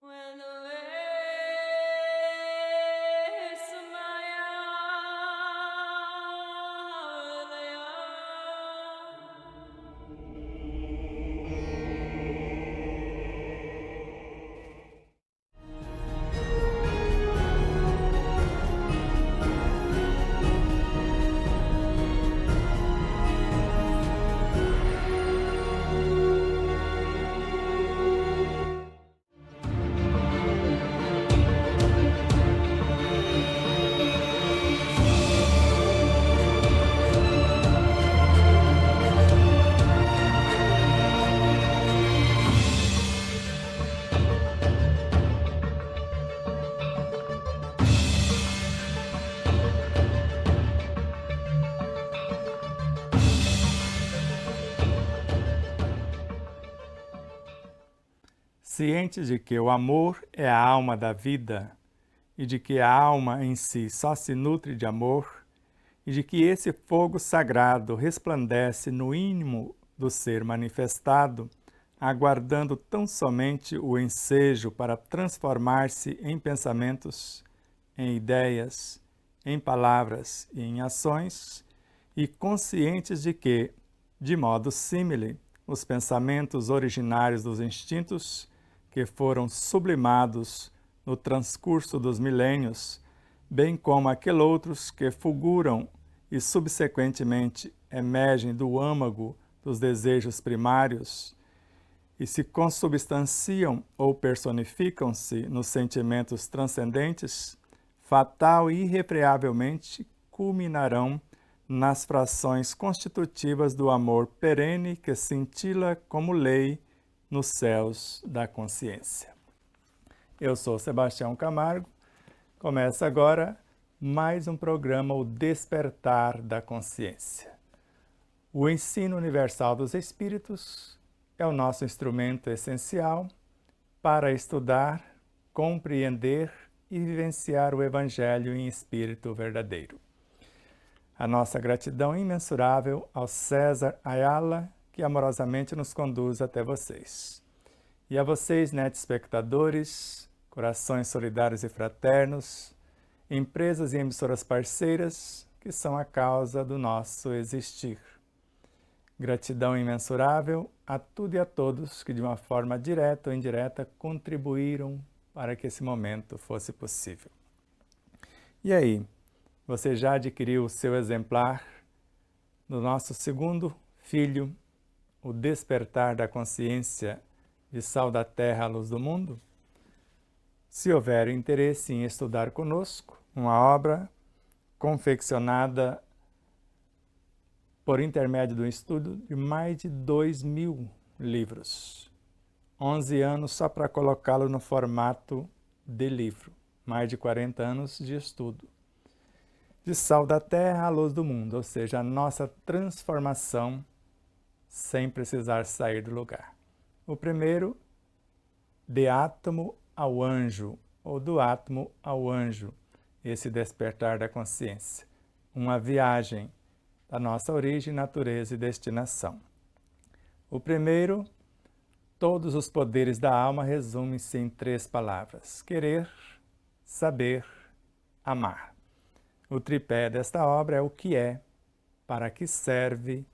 When the waves smile, they Cientes de que o amor é a alma da vida e de que a alma em si só se nutre de amor e de que esse fogo sagrado resplandece no íntimo do ser manifestado, aguardando tão somente o ensejo para transformar-se em pensamentos, em ideias, em palavras e em ações, e conscientes de que, de modo símile, os pensamentos originários dos instintos, que foram sublimados no transcurso dos milênios, bem como aqueles que fulguram e subsequentemente emergem do âmago dos desejos primários e se consubstanciam ou personificam-se nos sentimentos transcendentes, fatal e irrefreavelmente culminarão nas frações constitutivas do amor perene que cintila como lei nos céus da consciência. Eu sou Sebastião Camargo. Começa agora mais um programa, O Despertar da Consciência. O ensino universal dos Espíritos é o nosso instrumento essencial para estudar, compreender e vivenciar o Evangelho em espírito verdadeiro. A nossa gratidão imensurável ao César Ayala, que amorosamente nos conduz até vocês. E a vocês, espectadores, corações solidários e fraternos, empresas e emissoras parceiras, que são a causa do nosso existir. Gratidão imensurável a tudo e a todos que, de uma forma direta ou indireta, contribuíram para que esse momento fosse possível. E aí, você já adquiriu o seu exemplar do nosso segundo filho, O Despertar da Consciência, de Sal da Terra, Luz do Mundo? Se houver interesse em estudar conosco, uma obra confeccionada por intermédio do estudo de mais de 2.000 livros. 11 anos só para colocá-lo no formato de livro. Mais de 40 anos de estudo. De Sal da Terra à Luz do Mundo, ou seja, a nossa transformação sem precisar sair do lugar. O primeiro, de átomo ao anjo, ou do átomo ao anjo, esse despertar da consciência. Uma viagem da nossa origem, natureza e destinação. O primeiro, todos os poderes da alma resumem-se em 3 palavras: querer, saber, amar. O tripé desta obra é o que é, para que serve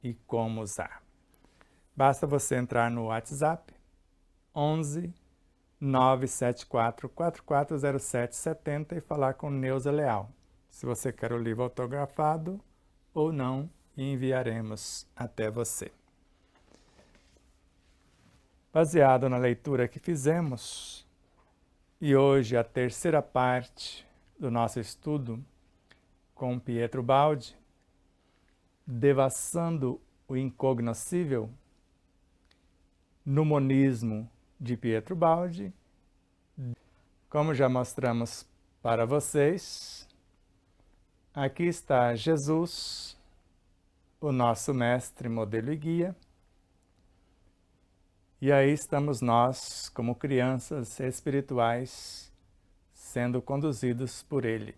e como usar. Basta você entrar no WhatsApp 11 974 440770 e falar com Neuza Leal, se você quer o livro autografado ou não, e enviaremos até você. Baseado na leitura que fizemos, e hoje a terceira parte do nosso estudo com Pietro Baldi, Devassando o Incognoscível, no monismo de Pietro Baldi. Como já mostramos para vocês, aqui está Jesus, o nosso mestre, modelo e guia. E aí estamos nós, como crianças espirituais, sendo conduzidos por ele.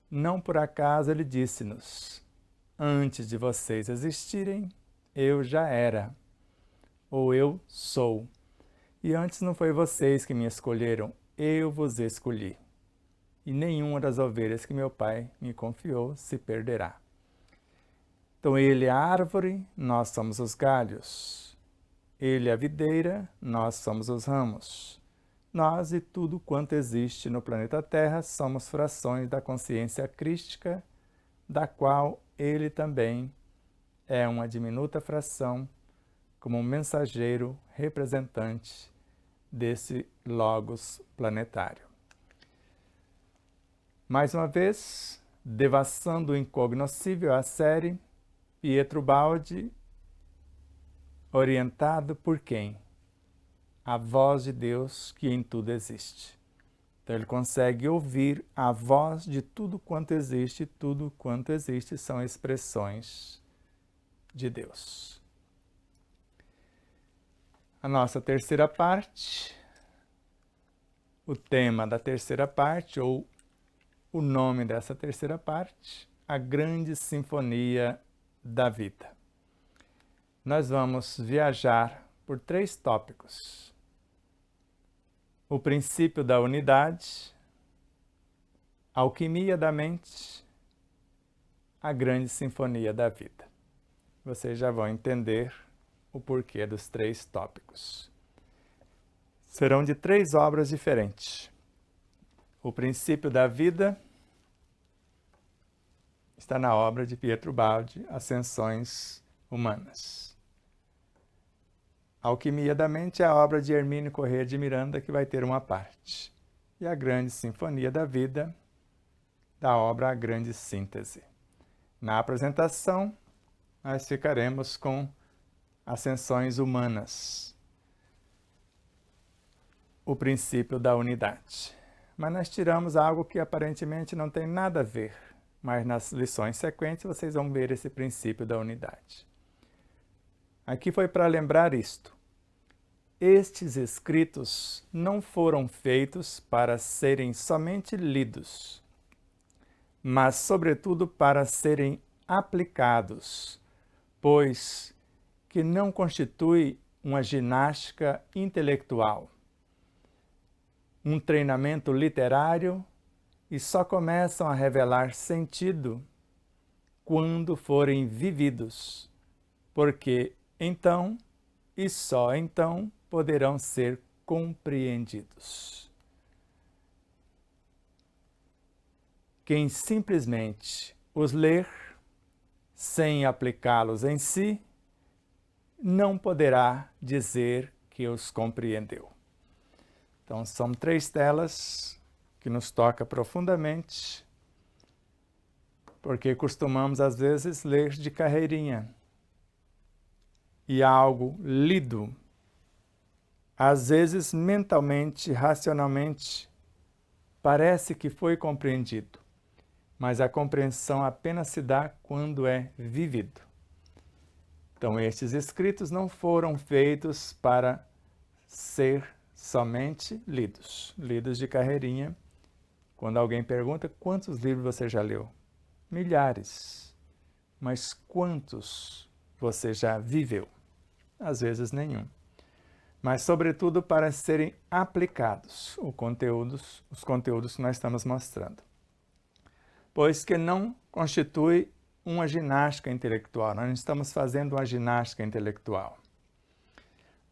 Não por acaso ele disse-nos: antes de vocês existirem, eu já era, ou eu sou. E antes não foi vocês que me escolheram, eu vos escolhi. E nenhuma das ovelhas que meu Pai me confiou se perderá. Então ele é a árvore, nós somos os galhos. Ele é a videira, nós somos os ramos. Nós e tudo quanto existe no planeta Terra somos frações da consciência crística, da qual ele também é uma diminuta fração, como um mensageiro representante desse logos planetário. Mais uma vez, devassando o incognoscível, a série Pietro Baldi, orientado por quem? A voz de Deus que em tudo existe. Então ele consegue ouvir a voz de tudo quanto existe, tudo quanto existe são expressões de Deus. A nossa terceira parte, o tema da terceira parte, ou o nome dessa terceira parte, a grande sinfonia da vida. Nós vamos viajar por 3 tópicos. O princípio da unidade, a alquimia da mente, a grande sinfonia da vida. Vocês já vão entender o porquê dos 3 tópicos. Serão de 3 obras diferentes. O princípio da vida está na obra de Pietro Baldi, Ascensões Humanas. A alquimia da mente é a obra de Hermínio Corrêa de Miranda, que vai ter uma parte. E a grande sinfonia da vida, da obra A Grande Síntese. Na apresentação, nós ficaremos com Ascensões Humanas, o princípio da unidade. Mas nós tiramos algo que aparentemente não tem nada a ver, mas nas lições sequentes vocês vão ver esse princípio da unidade. Aqui foi para lembrar isto. Estes escritos não foram feitos para serem somente lidos, mas, sobretudo, para serem aplicados, pois que não constitui uma ginástica intelectual, um treinamento literário, e só começam a revelar sentido quando forem vividos, porque então, e só então, poderão ser compreendidos. Quem simplesmente os ler, sem aplicá-los em si, não poderá dizer que os compreendeu. Então, são 3 telas que nos toca profundamente, porque costumamos, às vezes, ler de carreirinha. E algo lido, às vezes mentalmente, racionalmente, parece que foi compreendido, mas a compreensão apenas se dá quando é vivido. Então, estes escritos não foram feitos para ser somente lidos de carreirinha. Quando alguém pergunta, quantos livros você já leu? Milhares. Mas quantos você já viveu? Às vezes nenhum. Mas, sobretudo, para serem aplicados os conteúdos que nós estamos mostrando. Pois que não constitui uma ginástica intelectual. Nós não estamos fazendo uma ginástica intelectual.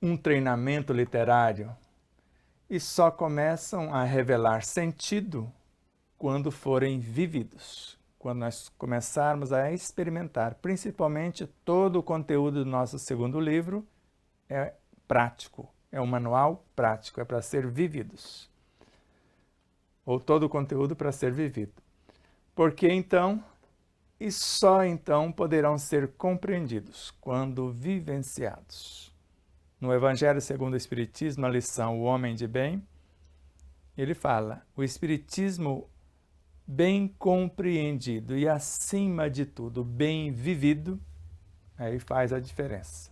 Um treinamento literário. E só começam a revelar sentido quando forem vividos. Quando nós começarmos a experimentar, principalmente todo o conteúdo do nosso segundo livro é prático, é um manual prático, é para ser vividos. Ou todo o conteúdo para ser vivido. Porque então, e só então, poderão ser compreendidos, quando vivenciados. No Evangelho segundo o Espiritismo, a lição O Homem de Bem, ele fala, o Espiritismo bem compreendido e, acima de tudo, bem vivido, aí faz a diferença.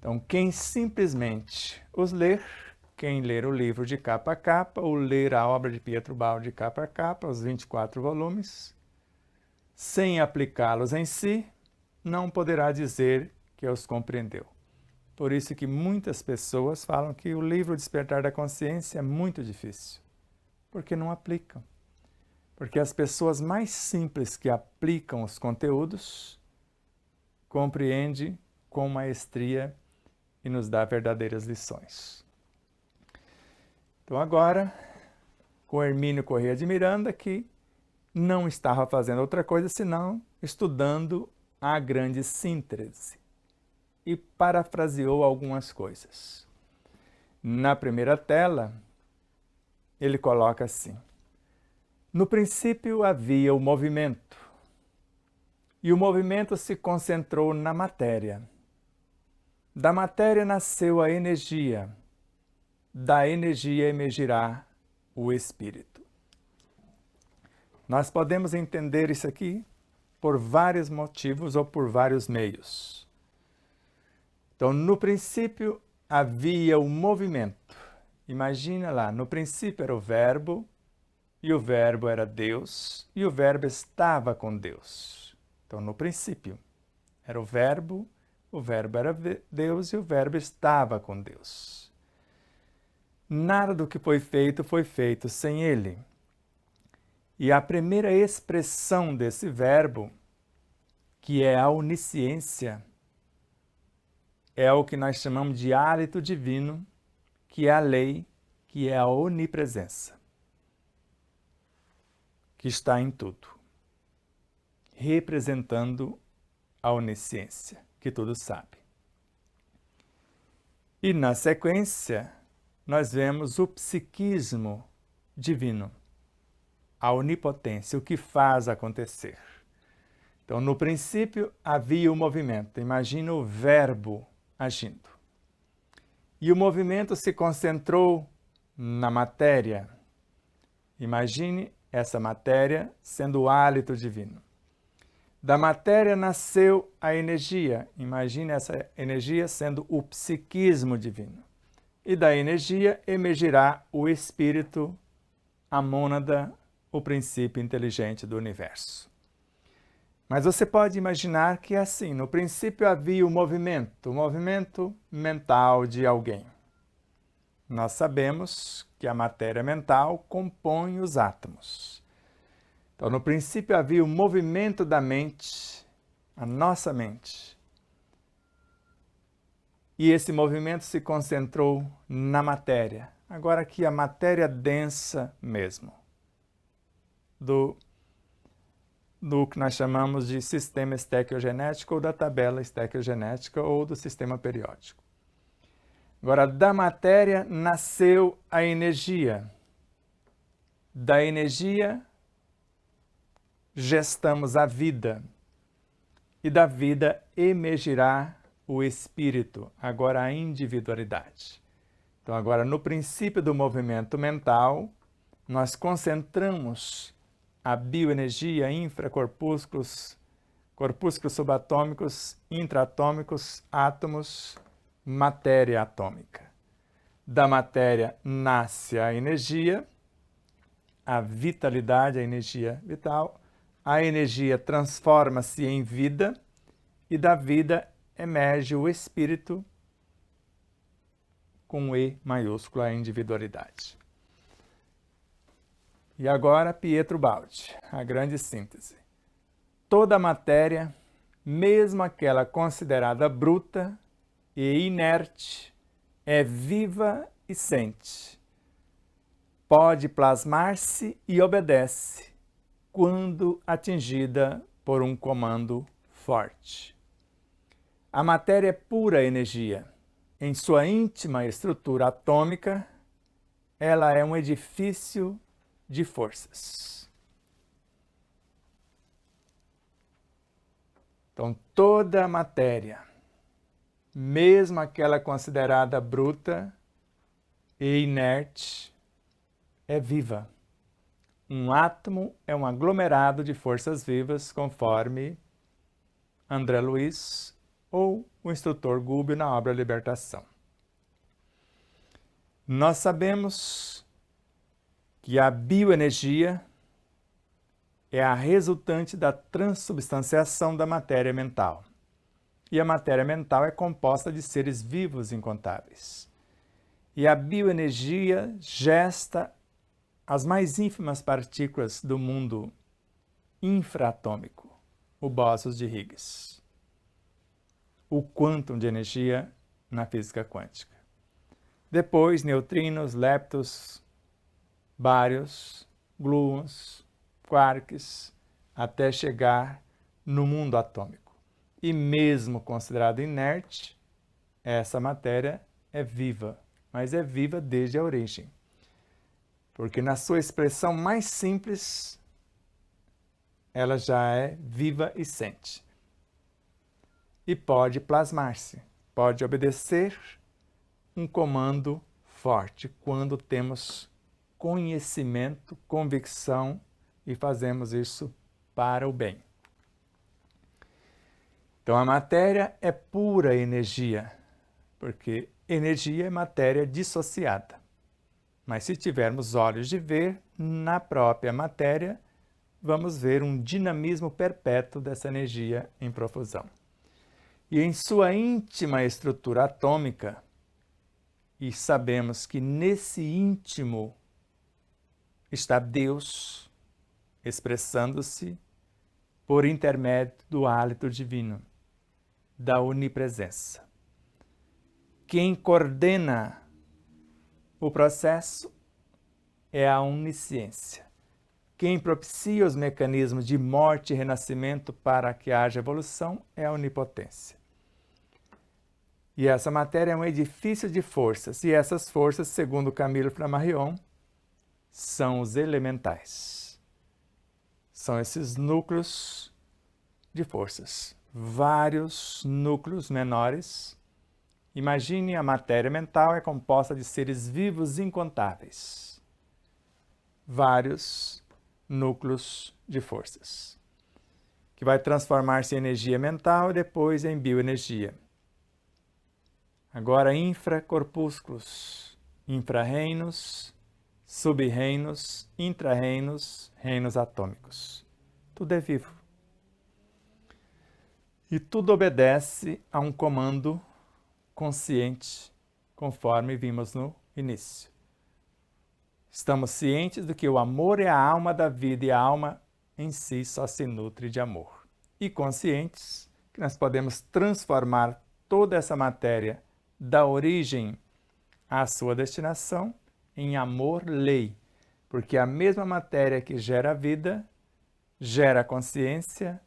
Então, quem simplesmente os ler, quem ler o livro de capa a capa, ou ler a obra de Pietro Baldi de capa a capa, os 24 volumes, sem aplicá-los em si, não poderá dizer que os compreendeu. Por isso que muitas pessoas falam que o livro Despertar da Consciência é muito difícil, porque não aplicam. Porque as pessoas mais simples que aplicam os conteúdos compreendem com maestria e nos dá verdadeiras lições. Então agora, com Hermínio Corrêa de Miranda, que não estava fazendo outra coisa senão estudando a grande síntese e parafraseou algumas coisas. Na primeira tela, ele coloca assim: no princípio havia o movimento, e o movimento se concentrou na matéria. Da matéria nasceu a energia, da energia emergirá o espírito. Nós podemos entender isso aqui por vários motivos ou por vários meios. Então, no princípio havia o movimento. Imagina lá, no princípio era o verbo, e o verbo era Deus, e o verbo estava com Deus. Então, no princípio era o verbo era Deus e o verbo estava com Deus. Nada do que foi feito sem ele. E a primeira expressão desse verbo, que é a onisciência, é o que nós chamamos de hálito divino, que é a lei, que é a onipresença, que está em tudo, representando a onisciência, que tudo sabe. E na sequência, nós vemos o psiquismo divino, a onipotência, o que faz acontecer. Então, no princípio, havia o movimento. Imagina o verbo agindo. E o movimento se concentrou na matéria. Imagine essa matéria sendo o hálito divino. Da matéria nasceu a energia. Imagine essa energia sendo o psiquismo divino. E da energia emergirá o espírito, a mônada, o princípio inteligente do universo. Mas você pode imaginar que assim, no princípio havia o movimento mental de alguém. Nós sabemos que a matéria mental compõe os átomos. Então, no princípio havia o movimento da mente, a nossa mente. E esse movimento se concentrou na matéria. Agora aqui a matéria densa mesmo, do que nós chamamos de sistema estequiogenético ou da tabela estequiogenética ou do sistema periódico. Agora, da matéria nasceu a energia. Da energia gestamos a vida. E da vida emergirá o espírito, agora a individualidade. Então, agora, no princípio do movimento mental, nós concentramos a bioenergia, infracorpúsculos, corpúsculos subatômicos, intraatômicos, átomos, matéria atômica. Da matéria nasce a energia, a vitalidade, a energia vital. A energia transforma-se em vida e da vida emerge o espírito com E maiúsculo, a individualidade. E agora Pietro Baldi, a grande síntese. Toda matéria, mesmo aquela considerada bruta e inerte, é viva e sente. Pode plasmar-se e obedece quando atingida por um comando forte. A matéria é pura energia. Em sua íntima estrutura atômica, ela é um edifício de forças. Então, toda a matéria, mesmo aquela considerada bruta e inerte, é viva. Um átomo é um aglomerado de forças vivas, conforme André Luiz ou o instrutor Gubbio na obra Libertação. Nós sabemos que a bioenergia é a resultante da transubstanciação da matéria mental. e a matéria mental é composta de seres vivos incontáveis. E a bioenergia gesta as mais ínfimas partículas do mundo infraatômico, o bóson de Higgs, o quantum de energia na física quântica. Depois, neutrinos, leptons, bários, gluons, quarks, até chegar no mundo atômico. E mesmo considerado inerte, essa matéria é viva, mas é viva desde a origem. Porque na sua expressão mais simples, ela já é viva e sente. E pode plasmar-se, pode obedecer um comando forte quando temos conhecimento, convicção e fazemos isso para o bem. Então a matéria é pura energia, porque energia é matéria dissociada. Mas se tivermos olhos de ver, na própria matéria, vamos ver um dinamismo perpétuo dessa energia em profusão. E em sua íntima estrutura atômica, e sabemos que nesse íntimo está Deus expressando-se por intermédio do hálito divino, da onipresença. Quem coordena o processo é a onisciência. Quem propicia os mecanismos de morte e renascimento para que haja evolução é a onipotência. E essa matéria é um edifício de forças, e essas forças, segundo Camilo Flammarion, são os elementais. São esses núcleos de forças, vários núcleos menores. Imagine, a matéria mental é composta de seres vivos incontáveis. Vários núcleos de forças, que vai transformar-se em energia mental e depois em bioenergia. Agora, infracorpúsculos, infrarreinos, subreinos, intrarreinos, reinos atômicos. Tudo é vivo. E tudo obedece a um comando consciente, conforme vimos no início. Estamos cientes de que o amor é a alma da vida e a alma em si só se nutre de amor. E conscientes que nós podemos transformar toda essa matéria da origem à sua destinação em amor-lei, porque a mesma matéria que gera a vida, gera a consciência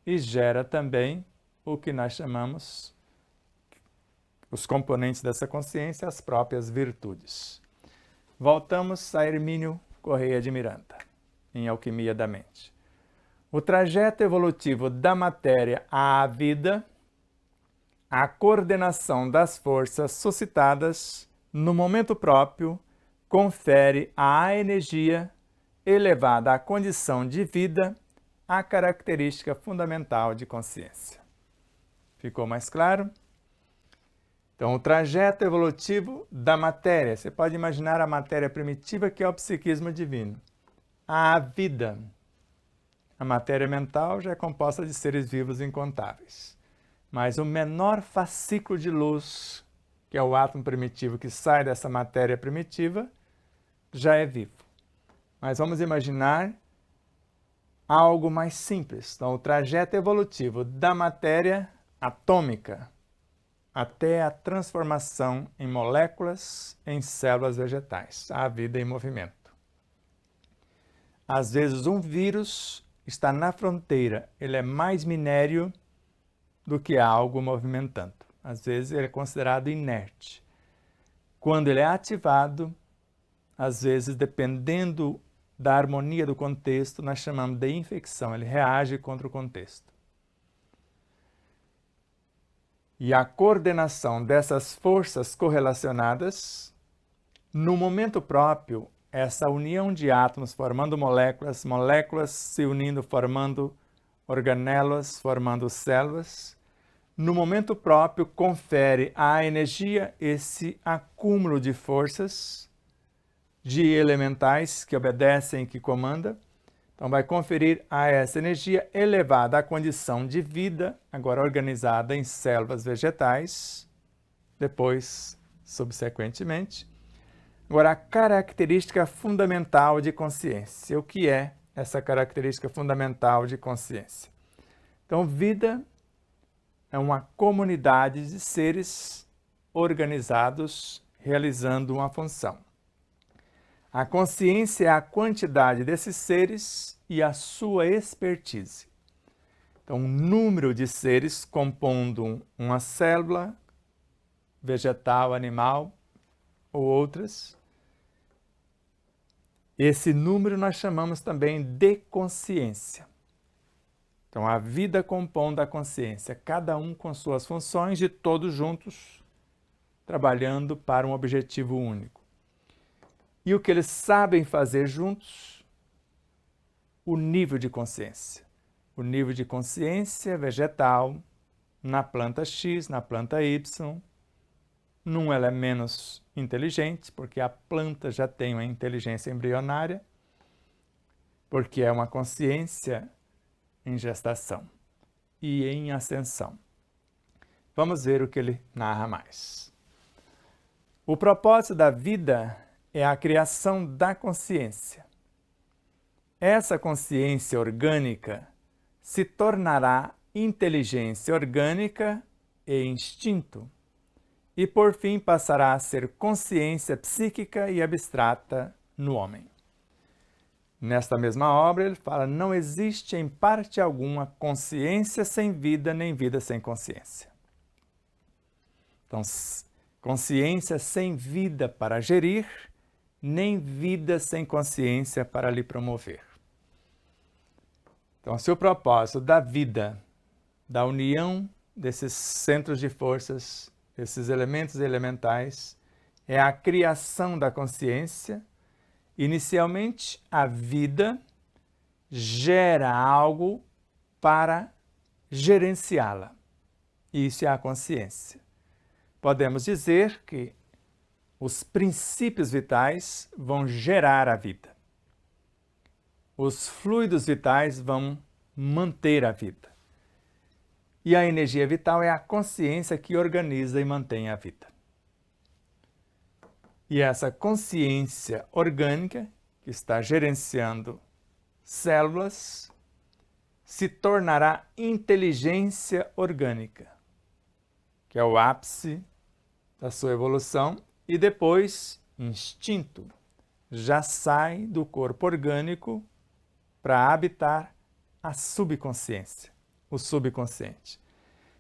e gera também o que nós chamamos os componentes dessa consciência, as próprias virtudes. Voltamos a Hermínio Correia de Miranda, em Alquimia da Mente. O trajeto evolutivo da matéria à vida, a coordenação das forças suscitadas no momento próprio, confere à energia elevada à condição de vida a característica fundamental de consciência. Ficou mais claro? Então, o trajeto evolutivo da matéria, você pode imaginar a matéria primitiva, que é o psiquismo divino. A vida, a matéria mental, já é composta de seres vivos incontáveis. Mas o menor fascículo de luz, que é o átomo primitivo que sai dessa matéria primitiva, já é vivo. Mas vamos imaginar algo mais simples. Então, o trajeto evolutivo da matéria atômica até a transformação em moléculas, em células vegetais, a vida em movimento. Às vezes um vírus está na fronteira, ele é mais minério do que algo movimentando. Às vezes ele é considerado inerte. Quando ele é ativado, às vezes, dependendo da harmonia do contexto, nós chamamos de infecção, ele reage contra o contexto. E a coordenação dessas forças correlacionadas, no momento próprio, essa união de átomos formando moléculas, moléculas se unindo formando organelas, formando células, no momento próprio confere à energia esse acúmulo de forças, de elementais que obedecem, que comanda, Então, vai conferir a essa energia elevada à condição de vida, agora organizada em células vegetais, depois, subsequentemente. Agora, a característica fundamental de consciência. O que é essa característica fundamental de consciência? Então, vida é uma comunidade de seres organizados realizando uma função. A consciência é a quantidade desses seres e a sua expertise. Então, um número de seres compondo uma célula, vegetal, animal ou outras. Esse número nós chamamos também de consciência. Então, a vida compondo a consciência, cada um com suas funções e todos juntos, trabalhando para um objetivo único. E o que eles sabem fazer juntos? O nível de consciência. O nível de consciência vegetal na planta X, na planta Y. Num ela é menos inteligente, porque a planta já tem uma inteligência embrionária, porque é uma consciência em gestação e em ascensão. Vamos ver o que ele narra mais. O propósito da vida é a criação da consciência. Essa consciência orgânica se tornará inteligência orgânica e instinto, e por fim passará a ser consciência psíquica e abstrata no homem. Nesta mesma obra ele fala: não existe em parte alguma consciência sem vida, nem vida sem consciência. Então, consciência sem vida para gerir, nem vida sem consciência para lhe promover. Então, se o propósito da vida, da união desses centros de forças, esses elementos elementais, é a criação da consciência, inicialmente a vida gera algo para gerenciá-la. Isso é a consciência. Podemos dizer que os princípios vitais vão gerar a vida. Os fluidos vitais vão manter a vida. E a energia vital é a consciência que organiza e mantém a vida. E essa consciência orgânica, que está gerenciando células, se tornará inteligência orgânica, que é o ápice da sua evolução, e depois instinto, já sai do corpo orgânico para habitar a subconsciência, o subconsciente.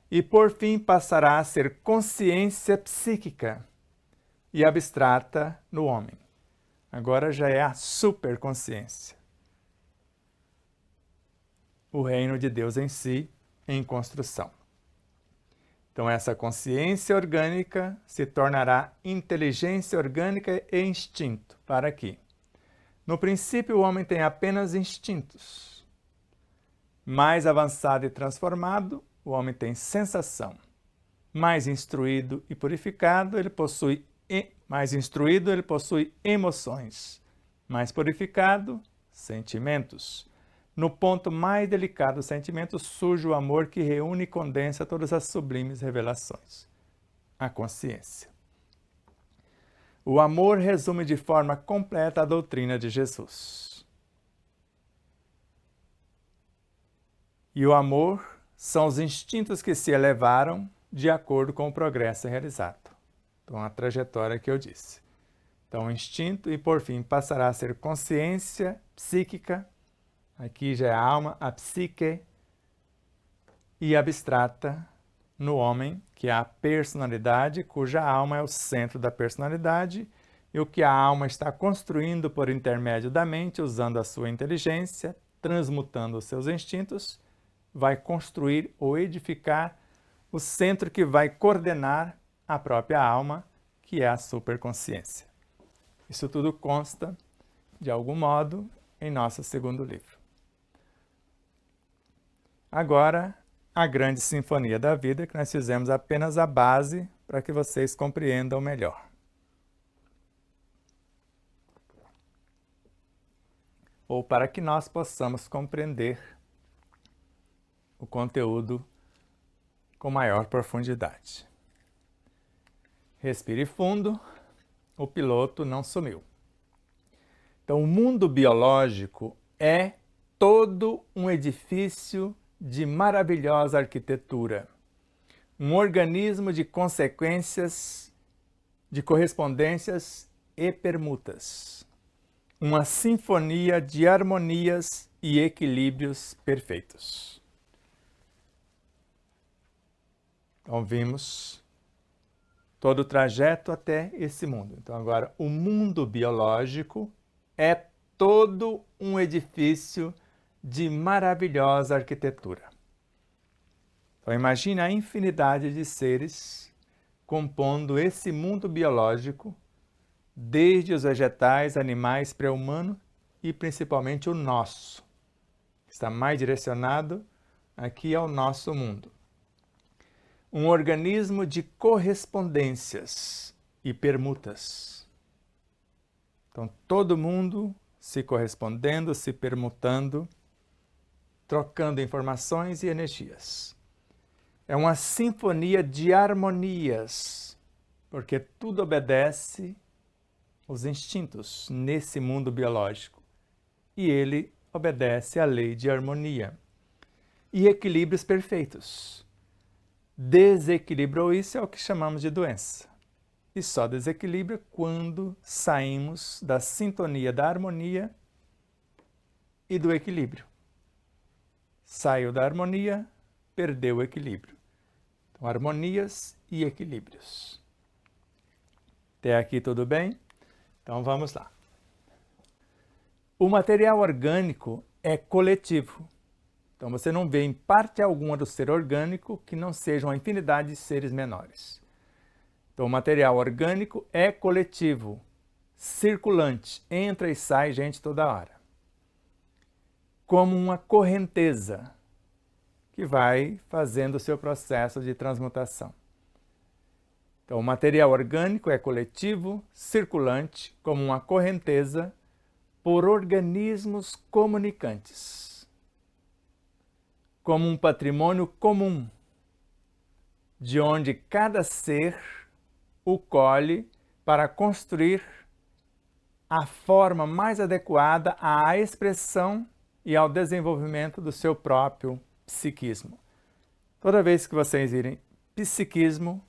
E por fim passará a ser consciência psíquica e abstrata no homem. Agora já é a superconsciência. O reino de Deus em si, em construção. Então, essa consciência orgânica se tornará inteligência orgânica e instinto. Para quê? No princípio, o homem tem apenas instintos. Mais avançado e transformado, o homem tem sensação. Mais instruído e purificado, ele possui emoções. Mais purificado, sentimentos. No ponto mais delicado do sentimento surge o amor que reúne e condensa todas as sublimes revelações. A consciência. O amor resume de forma completa a doutrina de Jesus. E o amor são os instintos que se elevaram de acordo com o progresso realizado. Então, a trajetória que eu disse. Então, o instinto e, por fim, passará a ser consciência psíquica. Aqui já é a alma, a psique, e abstrata no homem, que é a personalidade, cuja alma é o centro da personalidade, e o que a alma está construindo por intermédio da mente, usando a sua inteligência, transmutando os seus instintos, vai construir ou edificar o centro que vai coordenar a própria alma, que é a superconsciência. Isso tudo consta, de algum modo, em nosso segundo livro. Agora, a grande sinfonia da vida, que nós fizemos apenas a base para que vocês compreendam melhor. ou para que nós possamos compreender o conteúdo com maior profundidade. Respire fundo, o piloto não sumiu. Então, o mundo biológico é todo um edifício de maravilhosa arquitetura, um organismo de consequências, de correspondências e permutas, uma sinfonia de harmonias e equilíbrios perfeitos. Então, vimos todo o trajeto até esse mundo. Então, agora, o mundo biológico é todo um edifício de maravilhosa arquitetura. Então, imagine a infinidade de seres compondo esse mundo biológico, desde os vegetais, animais, pré-humanos e principalmente o nosso, que está mais direcionado aqui ao nosso mundo. Um organismo de correspondências e permutas. Então, todo mundo se correspondendo, se permutando, trocando informações e energias. É uma sinfonia de harmonias, porque tudo obedece aos instintos nesse mundo biológico. E ele obedece à lei de harmonia. E equilíbrios perfeitos. Desequilibrou isso é o que chamamos de doença. E só desequilibra quando saímos da sintonia da harmonia e do equilíbrio. Saiu da harmonia, perdeu o equilíbrio. Então, harmonias e equilíbrios. Até aqui tudo bem? Então vamos lá. O material orgânico é coletivo. Então, você não vê em parte alguma do ser orgânico que não seja uma infinidade de seres menores. Então, o material orgânico é coletivo, circulante, entra e sai gente toda hora. Como uma correnteza que vai fazendo o seu processo de transmutação. Então, o material orgânico é coletivo, circulante, como uma correnteza por organismos comunicantes. Como um patrimônio comum, de onde cada ser o colhe para construir a forma mais adequada à expressão e ao desenvolvimento do seu próprio psiquismo. Toda vez que vocês virem psiquismo,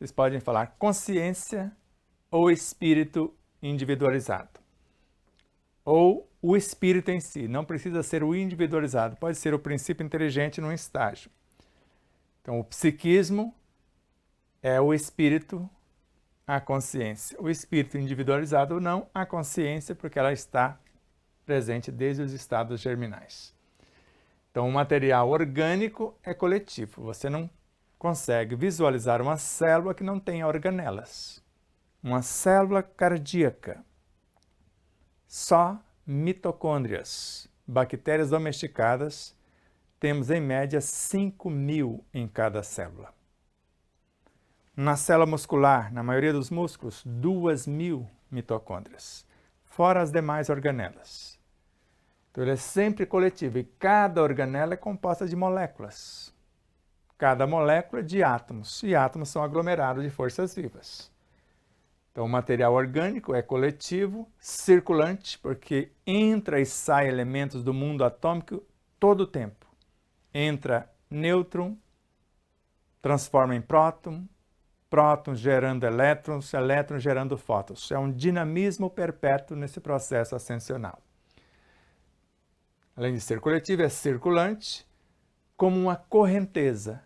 vocês podem falar consciência ou espírito individualizado. Ou o espírito em si, não precisa ser o individualizado, pode ser o princípio inteligente num estágio. Então, o psiquismo é o espírito, a consciência. O espírito individualizado ou não, a consciência, porque ela está presente desde os estados germinais. Então, o material orgânico é coletivo. Você não consegue visualizar uma célula que não tenha organelas. Uma célula cardíaca. Só mitocôndrias, bactérias domesticadas, temos em média 5.000 em cada célula. Na célula muscular, na maioria dos músculos, 2.000 mitocôndrias, fora as demais organelas. Então ele é sempre coletivo e cada organela é composta de moléculas. Cada molécula de átomos, e átomos são aglomerados de forças vivas. Então, o material orgânico é coletivo, circulante, porque entra e sai elementos do mundo atômico todo o tempo. Entra nêutron, transforma em próton, prótons gerando elétrons, elétrons gerando fótons. É um dinamismo perpétuo nesse processo ascensional. Além de ser coletivo, é circulante, como uma correnteza.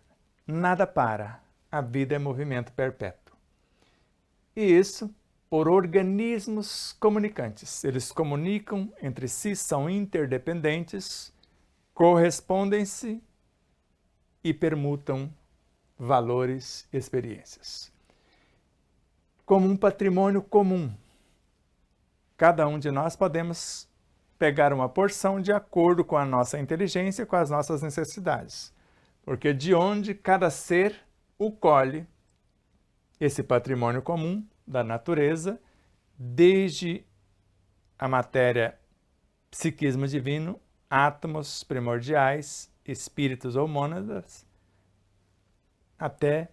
Nada para. A vida é movimento perpétuo. E isso por organismos comunicantes. Eles comunicam entre si, são interdependentes, correspondem-se e permutam valores e experiências. Como um patrimônio comum. Cada um de nós podemos pegar uma porção de acordo com a nossa inteligência e com as nossas necessidades. Porque de onde cada ser o colhe, esse patrimônio comum da natureza, desde a matéria psiquismo divino, átomos primordiais, espíritos ou mônadas, até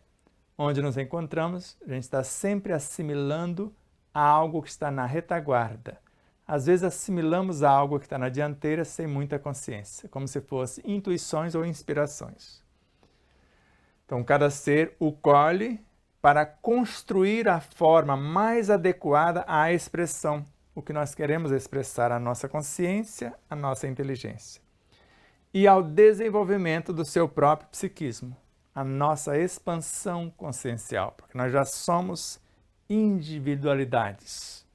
onde nos encontramos, a gente está sempre assimilando a algo que está na retaguarda. Às vezes assimilamos a algo que está na dianteira sem muita consciência, como se fossem intuições ou inspirações. Então, cada ser o colhe para construir a forma mais adequada à expressão, o que nós queremos expressar, a nossa consciência, a nossa inteligência. E ao desenvolvimento do seu próprio psiquismo, a nossa expansão consciencial, porque nós já somos individualidades.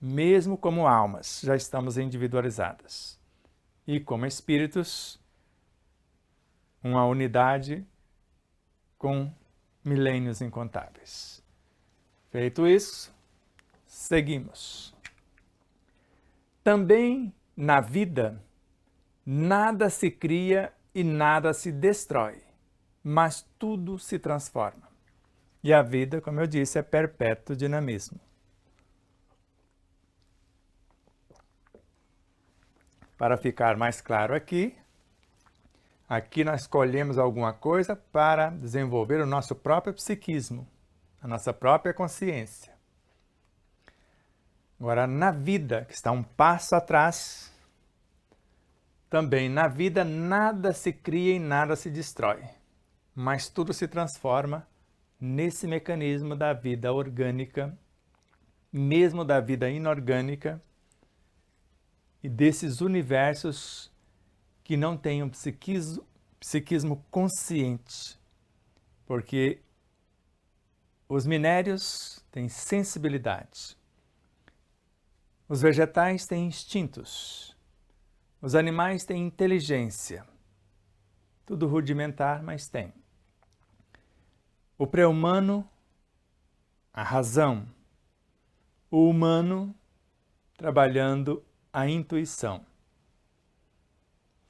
Mesmo como almas, já estamos individualizadas. E como espíritos, uma unidade com milênios incontáveis. Feito isso, seguimos. Também na vida, nada se cria e nada se destrói, mas tudo se transforma. E a vida, como eu disse, é perpétuo dinamismo. Para ficar mais claro aqui nós escolhemos alguma coisa para desenvolver o nosso próprio psiquismo, a nossa própria consciência. Agora, na vida, que está um passo atrás, também na vida nada se cria e nada se destrói, mas tudo se transforma nesse mecanismo da vida orgânica, mesmo da vida inorgânica, e desses universos que não têm um psiquismo consciente, porque os minérios têm sensibilidade, os vegetais têm instintos, os animais têm inteligência, tudo rudimentar, mas tem. O pré-humano, a razão, o humano trabalhando a intuição.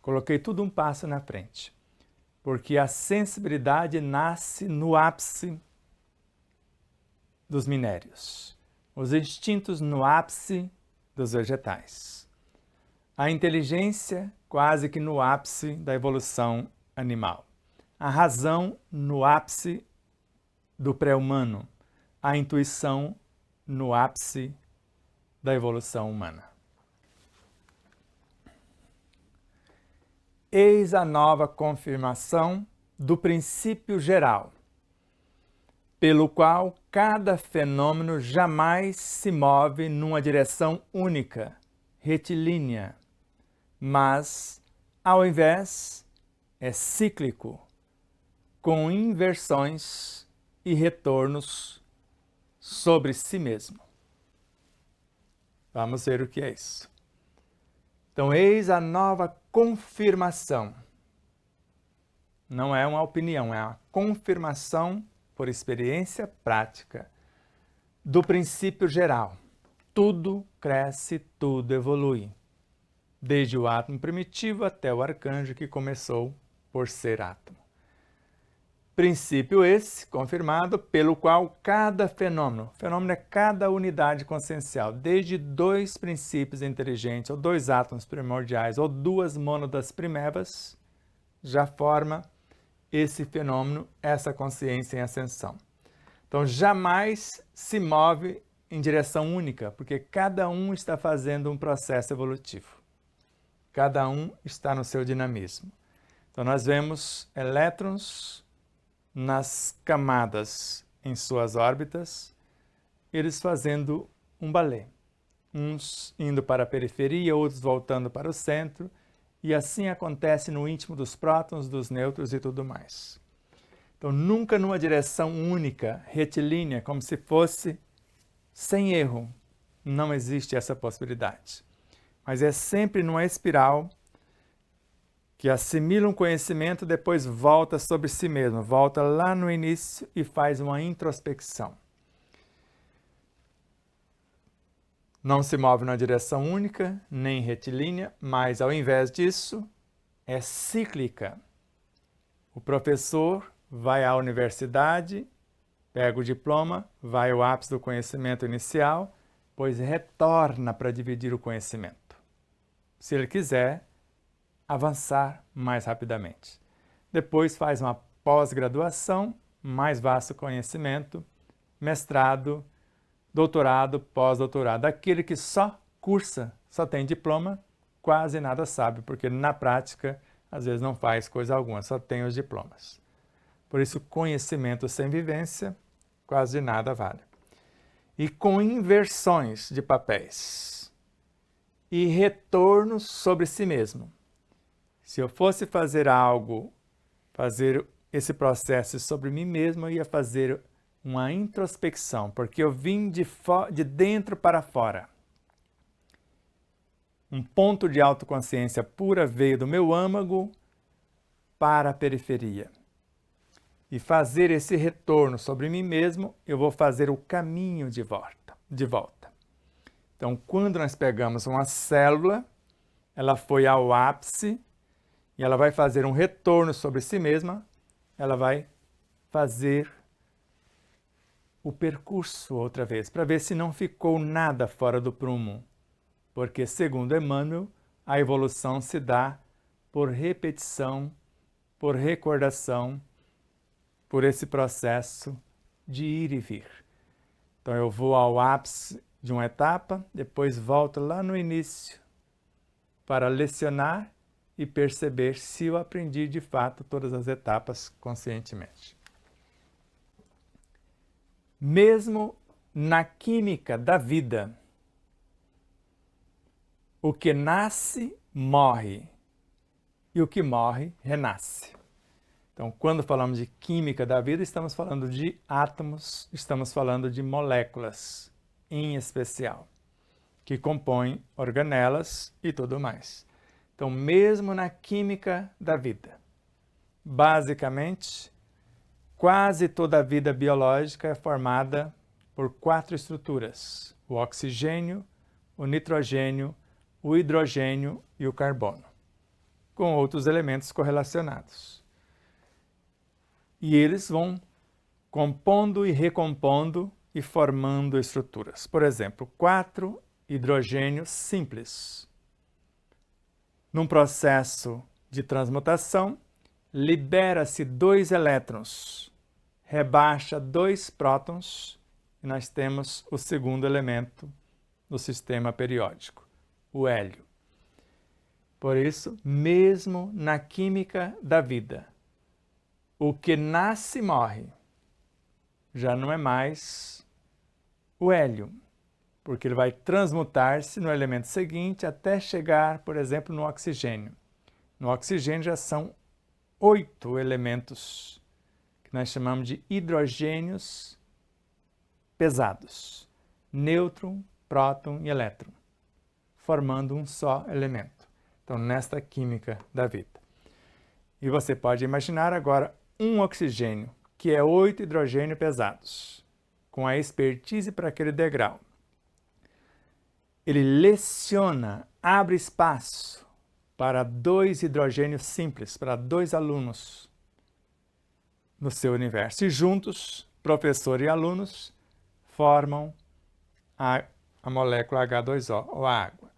Coloquei tudo um passo na frente, porque a sensibilidade nasce no ápice dos minérios, os instintos no ápice dos vegetais, a inteligência quase que no ápice da evolução animal, a razão no ápice do pré-humano, a intuição no ápice da evolução humana. Eis a nova confirmação do princípio geral, pelo qual cada fenômeno jamais se move numa direção única, retilínea, mas, ao invés, é cíclico, com inversões e retornos sobre si mesmo. Vamos ver o que é isso. Então, eis a nova confirmação. Não é uma opinião, é a confirmação por experiência prática do princípio geral. Tudo cresce, tudo evolui. Desde o átomo primitivo até o arcanjo que começou por ser átomo. Princípio esse, confirmado, pelo qual cada fenômeno é cada unidade consciencial, desde dois princípios inteligentes, ou dois átomos primordiais, ou duas mônadas primevas, já forma esse fenômeno, essa consciência em ascensão. Então, jamais se move em direção única, porque cada um está fazendo um processo evolutivo. Cada um está no seu dinamismo. Então, nós vemos elétrons nas camadas em suas órbitas, eles fazendo um balé, uns indo para a periferia, outros voltando para o centro, e assim acontece no íntimo dos prótons, dos nêutrons e tudo mais. Então, nunca numa direção única, retilínea, como se fosse sem erro, não existe essa possibilidade. Mas é sempre numa espiral que assimila um conhecimento, depois volta sobre si mesmo, volta lá no início e faz uma introspecção. Não se move numa direção única, nem retilínea, mas ao invés disso, é cíclica. O professor vai à universidade, pega o diploma, vai ao ápice do conhecimento inicial, pois retorna para dividir o conhecimento. se ele quiser avançar mais rapidamente. Depois faz uma pós-graduação, mais vasto conhecimento, mestrado, doutorado, pós-doutorado. Aquele que só cursa, só tem diploma, quase nada sabe, porque na prática, às vezes não faz coisa alguma, só tem os diplomas. Por isso, conhecimento sem vivência, quase nada vale. E com inversões de papéis e retornos sobre si mesmo. Se eu fosse fazer algo, fazer esse processo sobre mim mesmo, eu ia fazer uma introspecção, porque eu vim de dentro para fora. Um ponto de autoconsciência pura veio do meu âmago para a periferia. E fazer esse retorno sobre mim mesmo, eu vou fazer o caminho de volta. Então, quando nós pegamos uma célula, ela foi ao ápice e ela vai fazer um retorno sobre si mesma, ela vai fazer o percurso outra vez, para ver se não ficou nada fora do prumo. Porque, segundo Emmanuel, a evolução se dá por repetição, por recordação, por esse processo de ir e vir. Então eu vou ao ápice de uma etapa, depois volto lá no início para lecionar e perceber se eu aprendi de fato todas as etapas conscientemente. Mesmo na química da vida, o que nasce, morre, e o que morre, renasce. Então, quando falamos de química da vida, estamos falando de átomos, estamos falando de moléculas, em especial, que compõem organelas e tudo mais. Então, mesmo na química da vida, basicamente, quase toda a vida biológica é formada por 4 estruturas: o oxigênio, o nitrogênio, o hidrogênio e o carbono, com outros elementos correlacionados. E eles vão compondo e recompondo e formando estruturas. Por exemplo, 4 hidrogênios simples. Num processo de transmutação, libera-se 2 elétrons, rebaixa 2 prótons e nós temos o segundo elemento do sistema periódico, o hélio. Por isso, mesmo na química da vida, o que nasce morre. Já não é mais o hélio, porque ele vai transmutar-se no elemento seguinte até chegar, por exemplo, no oxigênio. No oxigênio já são 8 elementos que nós chamamos de hidrogênios pesados: nêutron, próton e elétron, formando um só elemento. Então, nesta química da vida. E você pode imaginar agora um oxigênio, que é 8 hidrogênios pesados, com a expertise para aquele degrau. Ele leciona, abre espaço para 2 hidrogênios simples, para 2 alunos no seu universo. E juntos, professor e alunos, formam a molécula H2O, ou a água.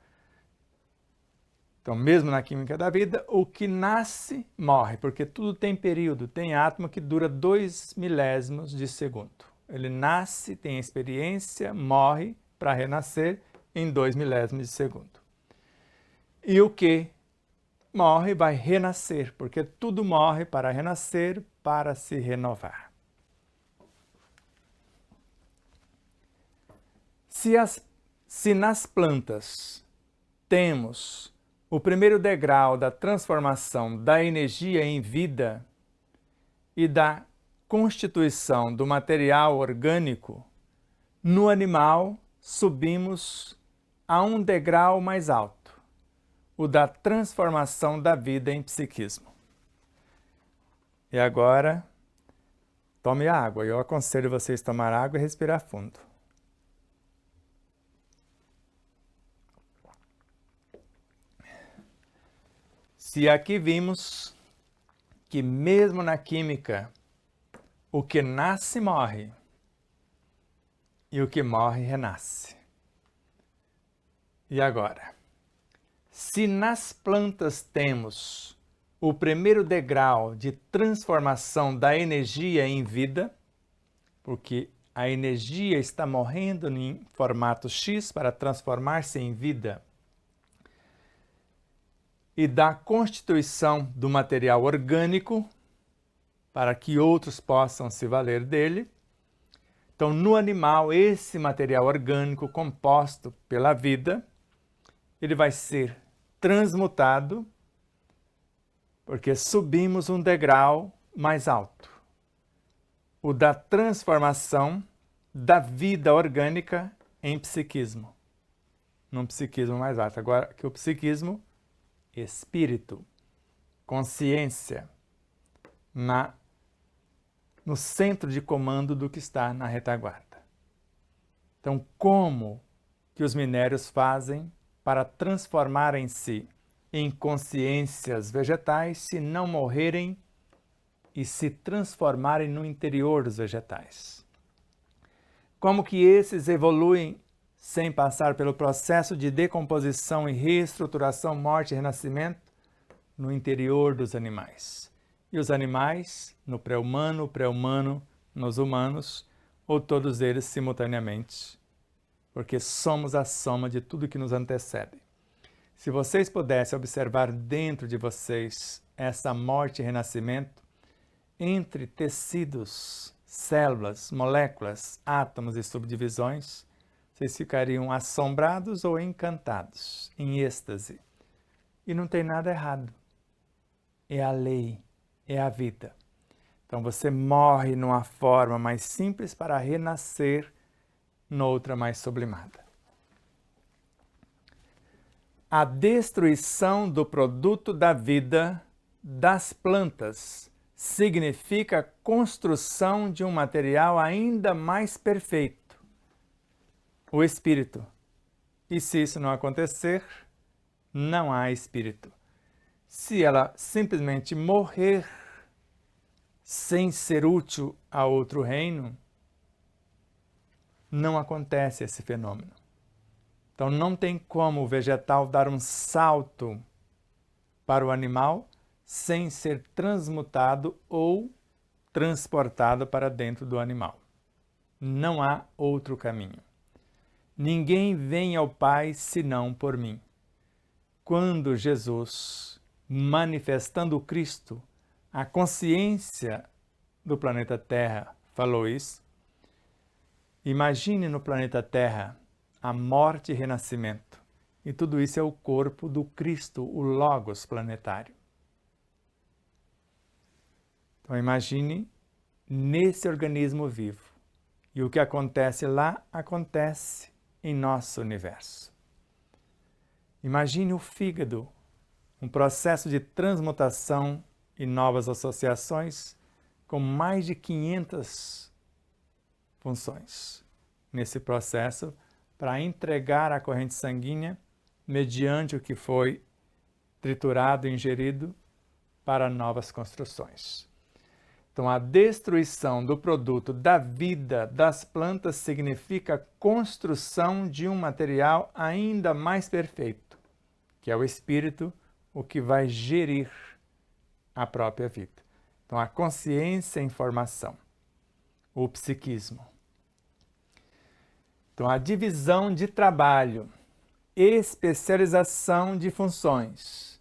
Então, mesmo na química da vida, o que nasce, morre, porque tudo tem período, tem átomo que dura 2 milésimos de segundo. Ele nasce, tem experiência, morre para renascer em 2 milésimos de segundo. E o que morre vai renascer, porque tudo morre para renascer, para se renovar. Se nas plantas temos o primeiro degrau da transformação da energia em vida e da constituição do material orgânico, no animal subimos a um degrau mais alto, o da transformação da vida em psiquismo. E agora, tome água. Eu aconselho vocês a tomar água e respirar fundo. Se aqui vimos que mesmo na química, o que nasce morre e o que morre renasce. E agora? Se nas plantas temos o primeiro degrau de transformação da energia em vida, porque a energia está morrendo em formato X para transformar-se em vida, e da constituição do material orgânico, para que outros possam se valer dele. Então, no animal, esse material orgânico composto pela vida, ele vai ser transmutado, porque subimos um degrau mais alto, o da transformação da vida orgânica em psiquismo, num psiquismo mais alto. Agora que o psiquismo, espírito, consciência, no centro de comando do que está na retaguarda. Então, como que os minérios fazem para transformarem-se em consciências vegetais se não morrerem e se transformarem no interior dos vegetais? Como que esses evoluem sem passar pelo processo de decomposição e reestruturação, morte e renascimento no interior dos animais? E os animais no pré-humano, o pré-humano nos humanos, ou todos eles simultaneamente, porque somos a soma de tudo que nos antecede. Se vocês pudessem observar dentro de vocês essa morte e renascimento entre tecidos, células, moléculas, átomos e subdivisões, vocês ficariam assombrados ou encantados, em êxtase. E não tem nada errado. É a lei, é a vida. Então você morre numa forma mais simples para renascer noutra mais sublimada. A destruição do produto da vida das plantas significa a construção de um material ainda mais perfeito, o espírito. E se isso não acontecer, não há espírito. Se ela simplesmente morrer sem ser útil a outro reino, não acontece esse fenômeno. Então não tem como o vegetal dar um salto para o animal sem ser transmutado ou transportado para dentro do animal. Não há outro caminho. Ninguém vem ao Pai senão por mim. Quando Jesus, manifestando o Cristo, a consciência do planeta Terra, falou isso, imagine no planeta Terra a morte e renascimento. E tudo isso é o corpo do Cristo, o Logos planetário. Então imagine nesse organismo vivo. E o que acontece lá, acontece em nosso universo. Imagine o fígado, um processo de transmutação e novas associações com mais de 500 funções nesse processo para entregar a corrente sanguínea mediante o que foi triturado e ingerido para novas construções. Então, a destruição do produto da vida das plantas significa a construção de um material ainda mais perfeito, que é o espírito, o que vai gerir a própria vida. Então, a consciência em formação, o psiquismo. Então, a divisão de trabalho, especialização de funções,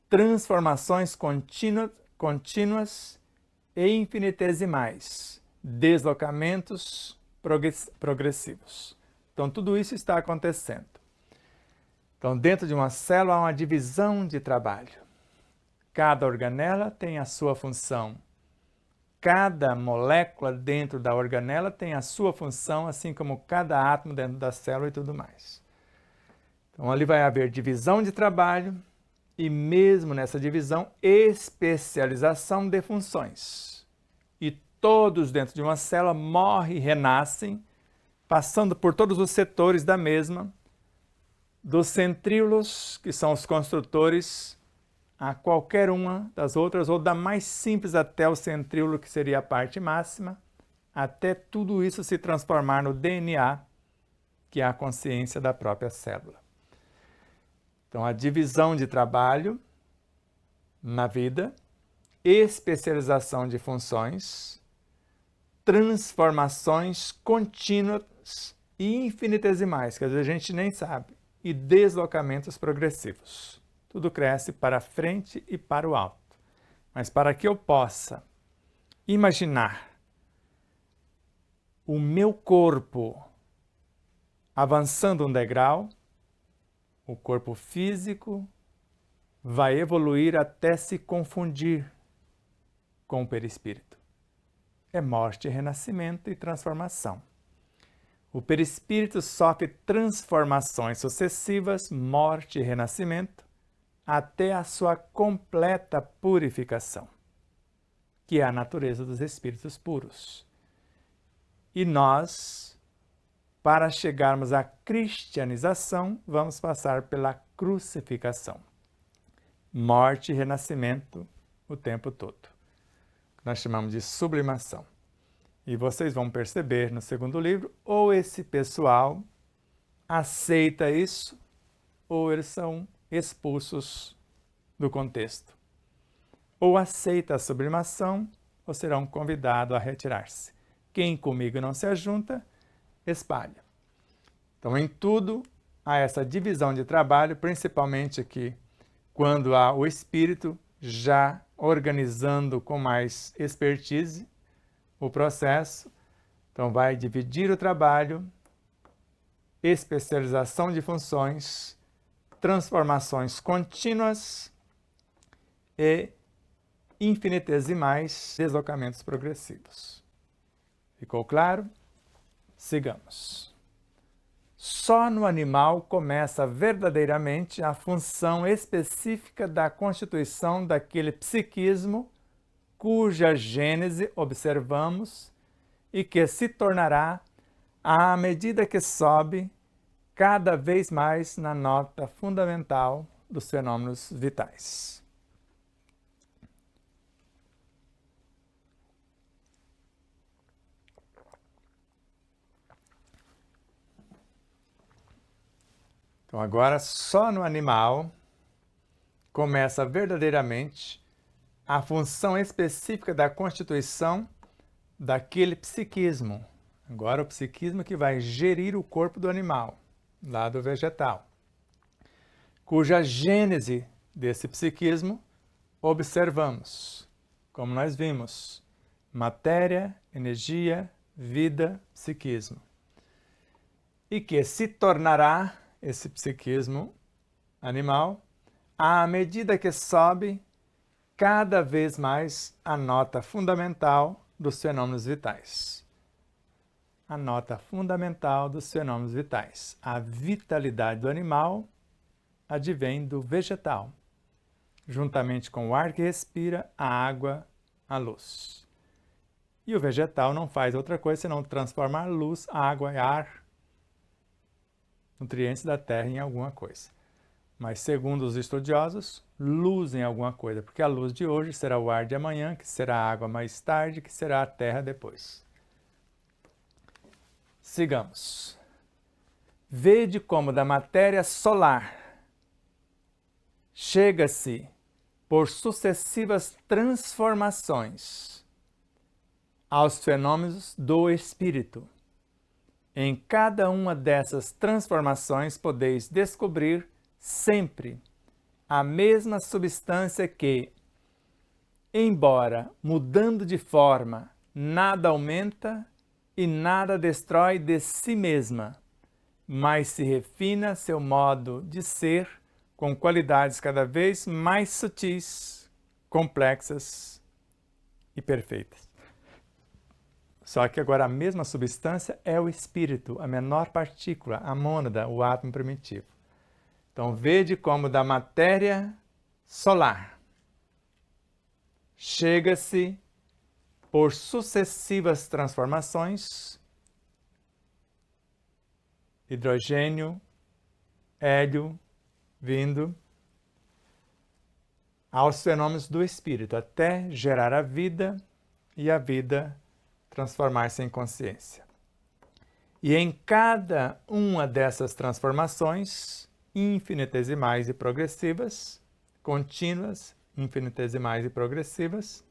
transformações contínuas e infinitesimais, deslocamentos progressivos. Então, tudo isso está acontecendo. Então, dentro de uma célula há uma divisão de trabalho. Cada organela tem a sua função. Cada molécula dentro da organela tem a sua função, assim como cada átomo dentro da célula e tudo mais. Então, ali vai haver divisão de trabalho e, mesmo nessa divisão, especialização de funções. E todos dentro de uma célula morrem e renascem, passando por todos os setores da mesma, dos centríolos, que são os construtores, a qualquer uma das outras, ou da mais simples até o centríolo, que seria a parte máxima, até tudo isso se transformar no DNA, que é a consciência da própria célula. Então, Então, a divisão de trabalho na vida, especialização de funções, transformações contínuas e infinitesimais, que às vezes a gente nem sabe, e deslocamentos progressivos. Tudo cresce para frente e para o alto. Mas para que eu possa imaginar o meu corpo avançando um degrau, o corpo físico vai evoluir até se confundir com o perispírito. É morte, renascimento e transformação. O perispírito sofre transformações sucessivas, morte e renascimento, até a sua completa purificação, que é a natureza dos espíritos puros. E nós, para chegarmos à cristianização, vamos passar pela crucificação. Morte e renascimento o tempo todo. Nós chamamos de sublimação. E vocês vão perceber no segundo livro, ou esse pessoal aceita isso, ou eles são expulsos do contexto. Ou aceita a sublimação, ou serão convidados a retirar-se. Quem comigo não se ajunta, espalha. Então, em tudo, há essa divisão de trabalho, principalmente aqui, quando há o espírito já organizando com mais expertise o processo. Então, vai dividir o trabalho, especialização de funções, transformações contínuas e infinitesimais deslocamentos progressivos. Ficou claro? Sigamos. Só no animal começa verdadeiramente a função específica da constituição daquele psiquismo cuja gênese observamos e que se tornará, à medida que sobe, cada vez mais na nota fundamental dos fenômenos vitais. Então, agora, só no animal começa verdadeiramente a função específica da constituição daquele psiquismo. Agora, o psiquismo que vai gerir o corpo do animal, lá do vegetal, cuja gênese desse psiquismo observamos, como nós vimos, matéria, energia, vida, psiquismo. E que se tornará esse psiquismo animal, à medida que sobe cada vez mais a nota fundamental dos fenômenos vitais. A nota fundamental dos fenômenos vitais. A vitalidade do animal advém do vegetal, juntamente com o ar que respira, a água, a luz. E o vegetal não faz outra coisa senão transformar luz, água e ar, nutrientes da terra, em alguma coisa. Mas, segundo os estudiosos, luz em alguma coisa, porque a luz de hoje será o ar de amanhã, que será a água mais tarde, que será a terra depois. Sigamos. Vede como da matéria solar chega-se, por sucessivas transformações, aos fenômenos do espírito. Em cada uma dessas transformações podeis descobrir sempre a mesma substância que, embora mudando de forma, nada aumenta e nada destrói de si mesma, mas se refina seu modo de ser com qualidades cada vez mais sutis, complexas e perfeitas. Só que agora a mesma substância é o espírito, a menor partícula, a mônada, o átomo primitivo. Então, vede como da matéria solar chega-se, por sucessivas transformações, hidrogênio, hélio, vindo, aos fenômenos do espírito, até gerar a vida e a vida transformar-se em consciência. E em cada uma dessas transformações, infinitesimais e progressivas, contínuas, infinitesimais e progressivas,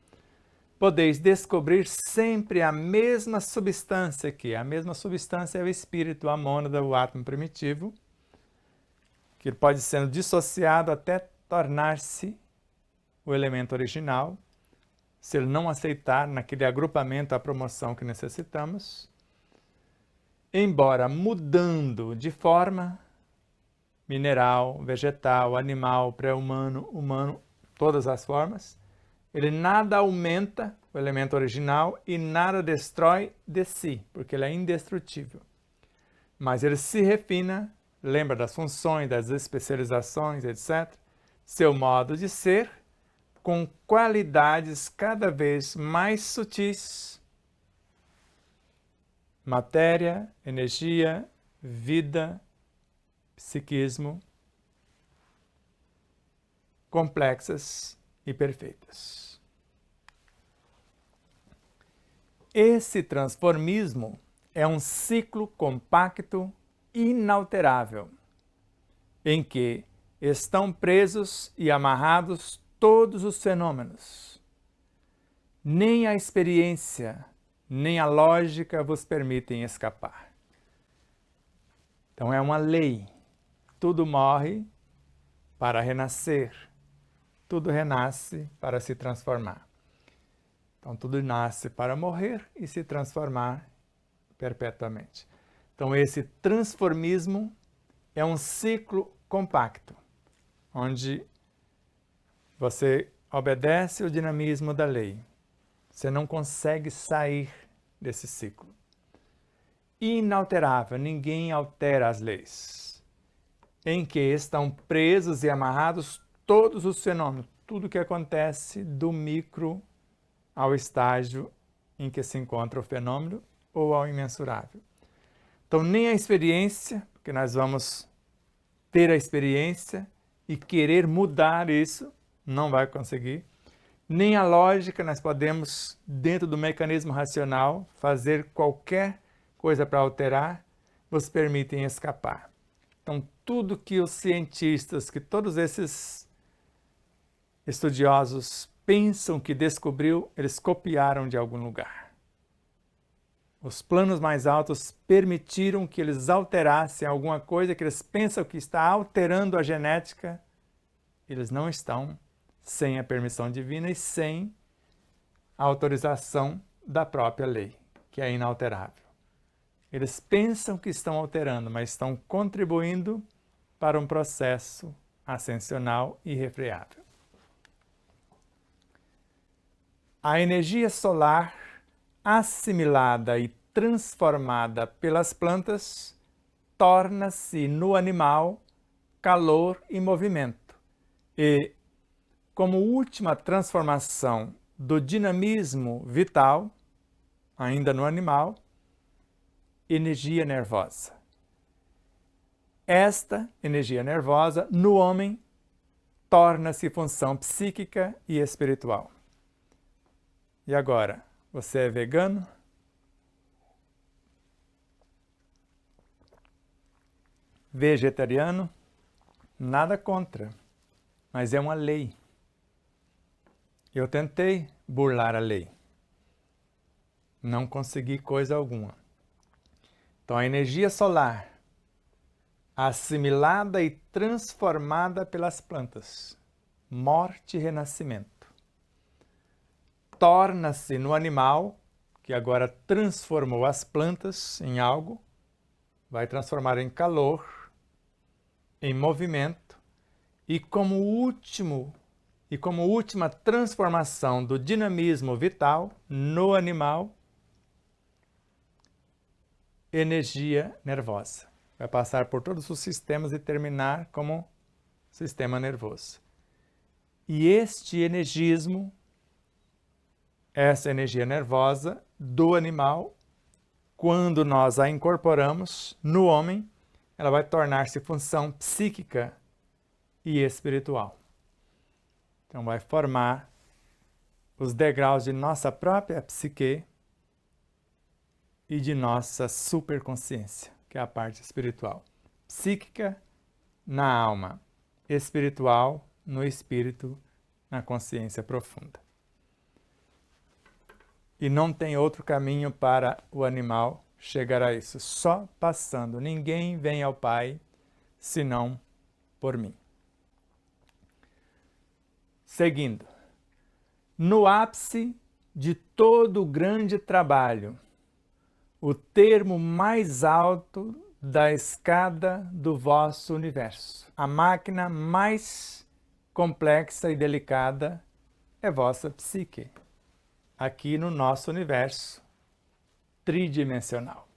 podeis descobrir sempre a mesma substância aqui. A mesma substância é o espírito, a mônada, o átomo primitivo, que pode sendo dissociado até tornar-se o elemento original, se ele não aceitar naquele agrupamento a promoção que necessitamos, embora mudando de forma, mineral, vegetal, animal, pré-humano, humano, todas as formas, ele nada aumenta o elemento original e nada destrói de si, porque ele é indestrutível. Mas ele se refina, lembra das funções, das especializações, etc., seu modo de ser, com qualidades cada vez mais sutis. Matéria, energia, vida, psiquismo, complexas e perfeitas. Esse transformismo é um ciclo compacto inalterável, em que estão presos e amarrados todos os fenômenos. Nem a experiência, nem a lógica vos permitem escapar. Então é uma lei. Tudo morre para renascer. Tudo renasce para se transformar. Então tudo nasce para morrer e se transformar perpetuamente. Então esse transformismo é um ciclo compacto, onde você obedece o dinamismo da lei. Você não consegue sair desse ciclo. Inalterável, ninguém altera as leis, em que estão presos e amarrados todos os fenômenos, tudo que acontece do micro ao estágio em que se encontra o fenômeno ou ao imensurável. Então, nem a experiência, porque nós vamos ter a experiência e querer mudar isso, não vai conseguir. Nem a lógica, nós podemos, dentro do mecanismo racional, fazer qualquer coisa para alterar, nos permitem escapar. Então, tudo que os cientistas, que todos esses estudiosos pensam que descobriu, eles copiaram de algum lugar. Os planos mais altos permitiram que eles alterassem alguma coisa que eles pensam que está alterando a genética. Eles não estão sem a permissão divina e sem a autorização da própria lei, que é inalterável. Eles pensam que estão alterando, mas estão contribuindo para um processo ascensional irrefreável. A energia solar, assimilada e transformada pelas plantas, torna-se no animal calor e movimento. E, como última transformação do dinamismo vital, ainda no animal, energia nervosa. Esta energia nervosa, no homem, torna-se função psíquica e espiritual. E agora, você é vegano? Vegetariano? Nada contra, mas é uma lei. Eu tentei burlar a lei. Não consegui coisa alguma. Então, a energia solar, assimilada e transformada pelas plantas, morte e renascimento, torna-se no animal, que agora transformou as plantas em algo, vai transformar em calor, em movimento, e como última transformação do dinamismo vital no animal, energia nervosa. Vai passar por todos os sistemas e terminar como sistema nervoso. E este energismo, essa energia nervosa do animal, quando nós a incorporamos no homem, ela vai tornar-se função psíquica e espiritual. Então vai formar os degraus de nossa própria psique e de nossa superconsciência, que é a parte espiritual. Psíquica, na alma, espiritual no espírito, na consciência profunda. E não tem outro caminho para o animal chegar a isso, só passando. Ninguém vem ao Pai senão por mim. Seguindo, no ápice de todo o grande trabalho, o termo mais alto da escada do vosso universo, a máquina mais complexa e delicada é vossa psique, aqui no nosso universo tridimensional.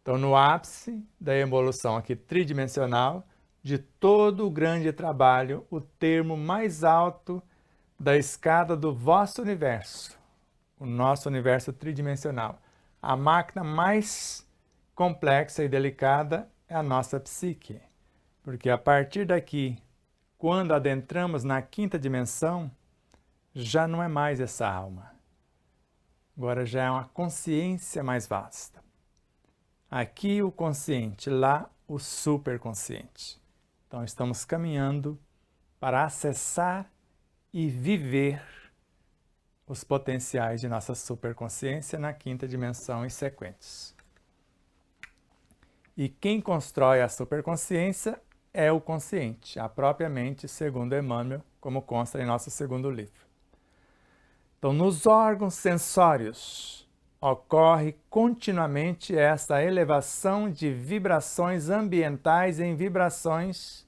Então, no ápice da evolução aqui tridimensional, de todo o grande trabalho, o termo mais alto da escada do vosso universo, o nosso universo tridimensional, a máquina mais complexa e delicada é a nossa psique, porque a partir daqui, quando adentramos na quinta dimensão, já não é mais essa alma. Agora já é uma consciência mais vasta. Aqui o consciente, lá o superconsciente. Então estamos caminhando para acessar e viver os potenciais de nossa superconsciência na quinta dimensão e sequentes. E quem constrói a superconsciência é o consciente, a própria mente, segundo Emmanuel, como consta em nosso segundo livro. Então, nos órgãos sensórios ocorre continuamente essa elevação de vibrações ambientais em vibrações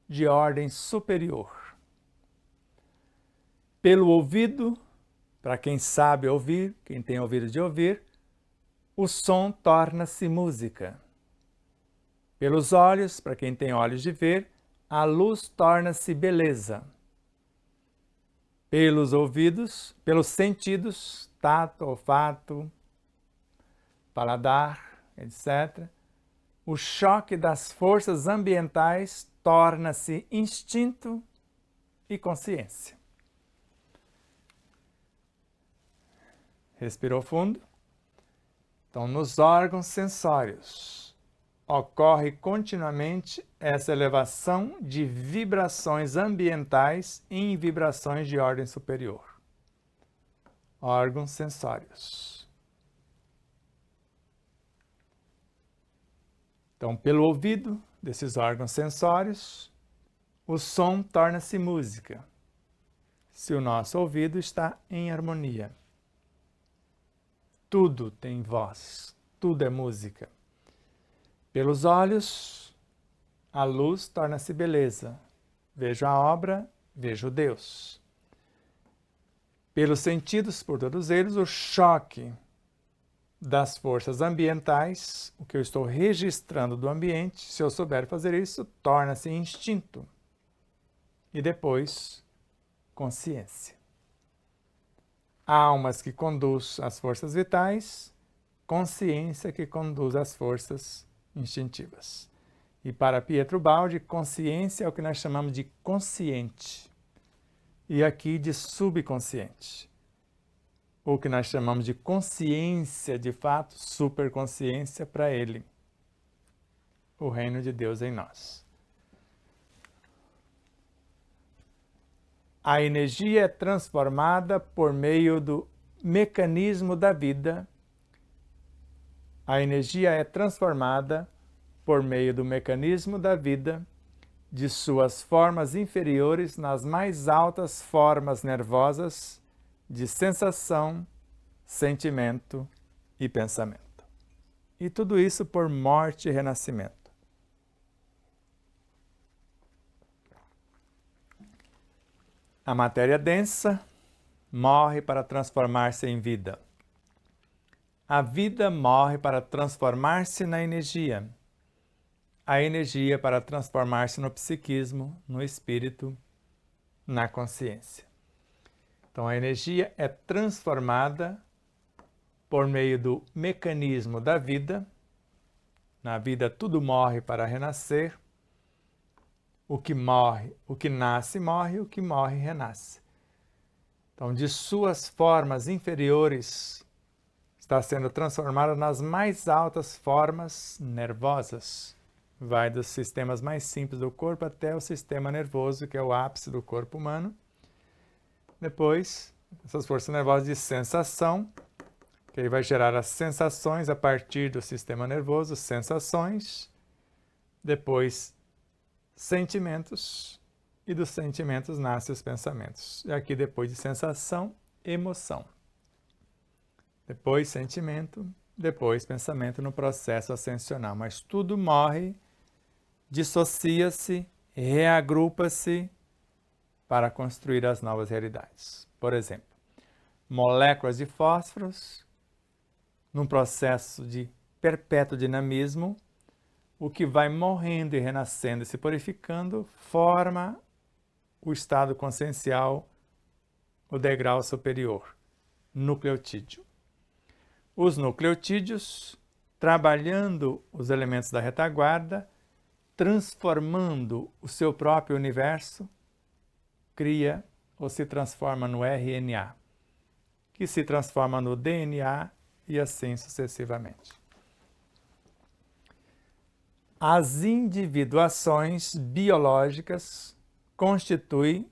de ordem superior. Pelo ouvido, para quem sabe ouvir, quem tem ouvido de ouvir, o som torna-se música. Pelos olhos, para quem tem olhos de ver, a luz torna-se beleza. Pelos ouvidos, pelos sentidos, tato, olfato, paladar, etc., o choque das forças ambientais torna-se instinto e consciência. Respirou fundo? Então, nos órgãos sensórios ocorre continuamente essa elevação de vibrações ambientais em vibrações de ordem superior. Órgãos sensórios. Então, pelo ouvido desses órgãos sensórios, o som torna-se música, se o nosso ouvido está em harmonia. Tudo tem voz, tudo é música. Pelos olhos, a luz torna-se beleza. Vejo a obra, vejo Deus. Pelos sentidos, por todos eles, o choque das forças ambientais, o que eu estou registrando do ambiente, se eu souber fazer isso, torna-se instinto. E depois, consciência. Almas que conduz as forças vitais, consciência que conduz as forças instintivas. E para Pietro Baldi, consciência é o que nós chamamos de consciente. E aqui de subconsciente. O que nós chamamos de consciência, de fato, superconsciência para ele. O reino de Deus em nós. A energia é transformada por meio do mecanismo da vida. A energia é transformada por meio do mecanismo da vida, de suas formas inferiores nas mais altas formas nervosas de sensação, sentimento e pensamento. E tudo isso por morte e renascimento. A matéria densa morre para transformar-se em vida. A vida morre para transformar-se na energia. A energia para transformar-se no psiquismo, no espírito, na consciência. Então, a energia é transformada por meio do mecanismo da vida. Na vida, tudo morre para renascer. O que morre, o que nasce, morre, o que morre, renasce. Então, de suas formas inferiores, está sendo transformada nas mais altas formas nervosas, vai dos sistemas mais simples do corpo até o sistema nervoso, que é o ápice do corpo humano. Depois, essas forças nervosas de sensação, que aí vai gerar as sensações a partir do sistema nervoso, sensações. Depois, sentimentos. E dos sentimentos nascem os pensamentos. E aqui, depois de sensação, emoção. Depois, sentimento. Depois, pensamento no processo ascensional. Mas tudo morre, dissocia-se, reagrupa-se para construir as novas realidades. Por exemplo, moléculas de fósforos, num processo de perpétuo dinamismo, o que vai morrendo e renascendo e se purificando, forma o estado consciencial, o degrau superior, nucleotídeo. Os nucleotídeos, trabalhando os elementos da retaguarda, transformando o seu próprio universo, cria ou se transforma no RNA, que se transforma no DNA e assim sucessivamente. As individuações biológicas constituem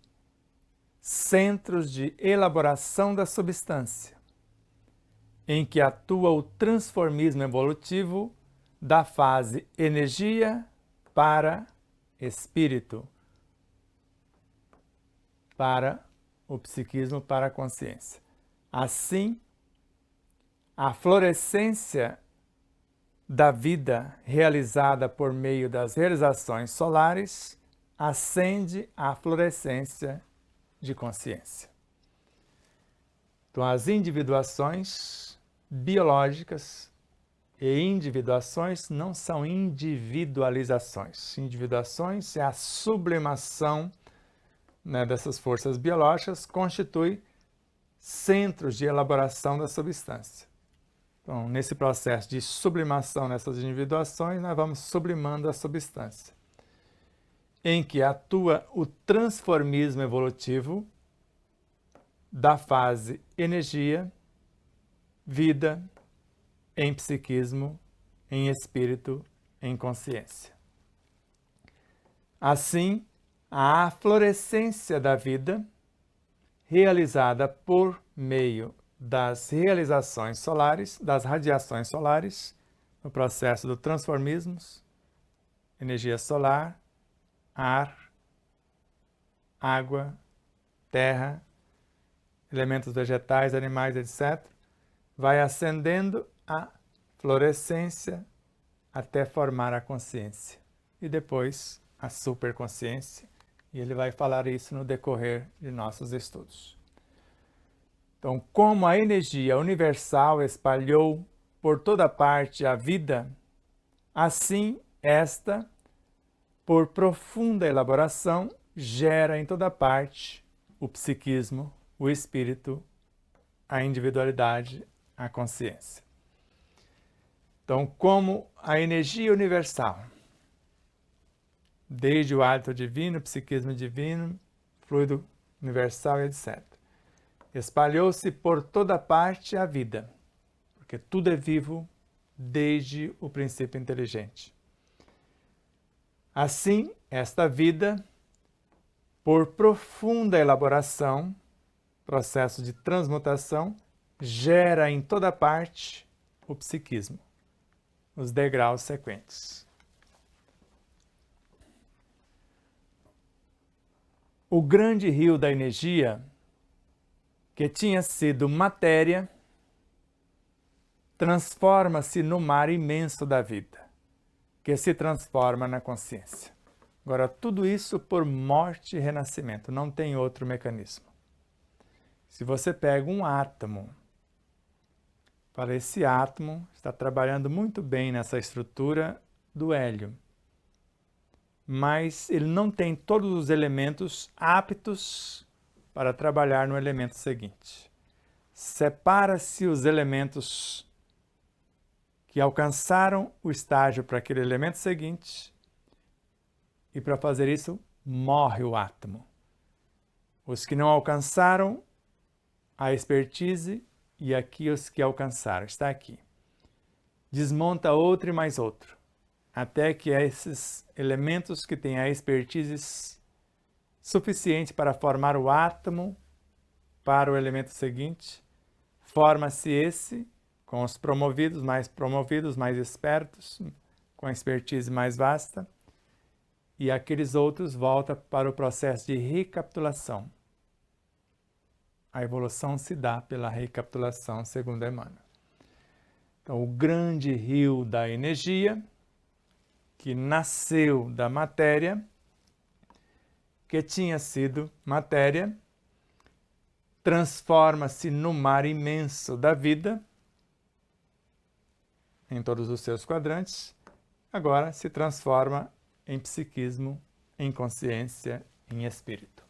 centros de elaboração da substância, em que atua o transformismo evolutivo da fase energia para espírito, para o psiquismo, para a consciência. Assim, a florescência da vida realizada por meio das realizações solares ascende à florescência de consciência. Então, as individuações biológicas e individuações não são individualizações. Individuações é a sublimação, dessas forças biológicas, constitui centros de elaboração da substância. Então, nesse processo de sublimação nessas individuações, nós vamos sublimando a substância, em que atua o transformismo evolutivo da fase energia, vida, em psiquismo, em espírito, em consciência. Assim, a aflorescência da vida, realizada por meio das realizações solares, das radiações solares, no processo do transformismo, energia solar, ar, água, terra, elementos vegetais, animais, etc., vai ascendendo a florescência até formar a consciência e depois a superconsciência, e ele vai falar isso no decorrer de nossos estudos. Então, como a energia universal espalhou por toda parte a vida, assim esta, por profunda elaboração, gera em toda parte o psiquismo, o espírito, a individualidade, a consciência. Então, como a energia universal, desde o hálito divino, o psiquismo divino, fluido universal, etc., espalhou-se por toda parte a vida, porque tudo é vivo desde o princípio inteligente. Assim, esta vida, por profunda elaboração, processo de transmutação, gera em toda parte o psiquismo, os degraus sequentes. O grande rio da energia, que tinha sido matéria, transforma-se no mar imenso da vida, que se transforma na consciência. Agora, tudo isso por morte e renascimento, não tem outro mecanismo. Se você pega um átomo, para esse átomo está trabalhando muito bem nessa estrutura do hélio, mas ele não tem todos os elementos aptos para trabalhar no elemento seguinte. Separa-se os elementos que alcançaram o estágio para aquele elemento seguinte, e para fazer isso, morre o átomo. Os que não alcançaram a expertise, e aqui os que alcançaram, está aqui. Desmonta outro e mais outro. até que esses elementos que têm a expertise suficiente para formar o átomo para o elemento seguinte, forma-se esse com os promovidos, mais espertos, com a expertise mais vasta, e aqueles outros voltam para o processo de recapitulação. A evolução se dá pela recapitulação, segundo Emmanuel. Então, o grande rio da energia, que nasceu da matéria, que tinha sido matéria, transforma-se no mar imenso da vida, em todos os seus quadrantes, agora se transforma em psiquismo, em consciência, em espírito.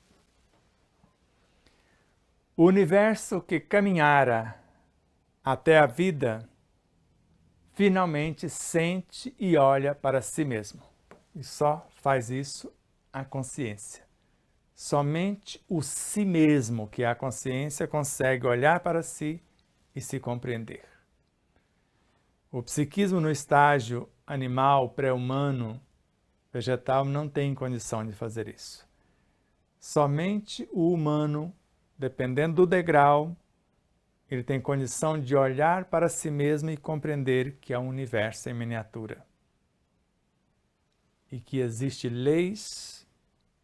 O universo que caminhara até a vida, finalmente sente e olha para si mesmo. E só faz isso a consciência. Somente o si mesmo, que é a consciência, consegue olhar para si e se compreender. O psiquismo no estágio animal, pré-humano, vegetal, não tem condição de fazer isso. Somente o humano, dependendo do degrau, ele tem condição de olhar para si mesmo e compreender que há um universo em miniatura. E que existem leis,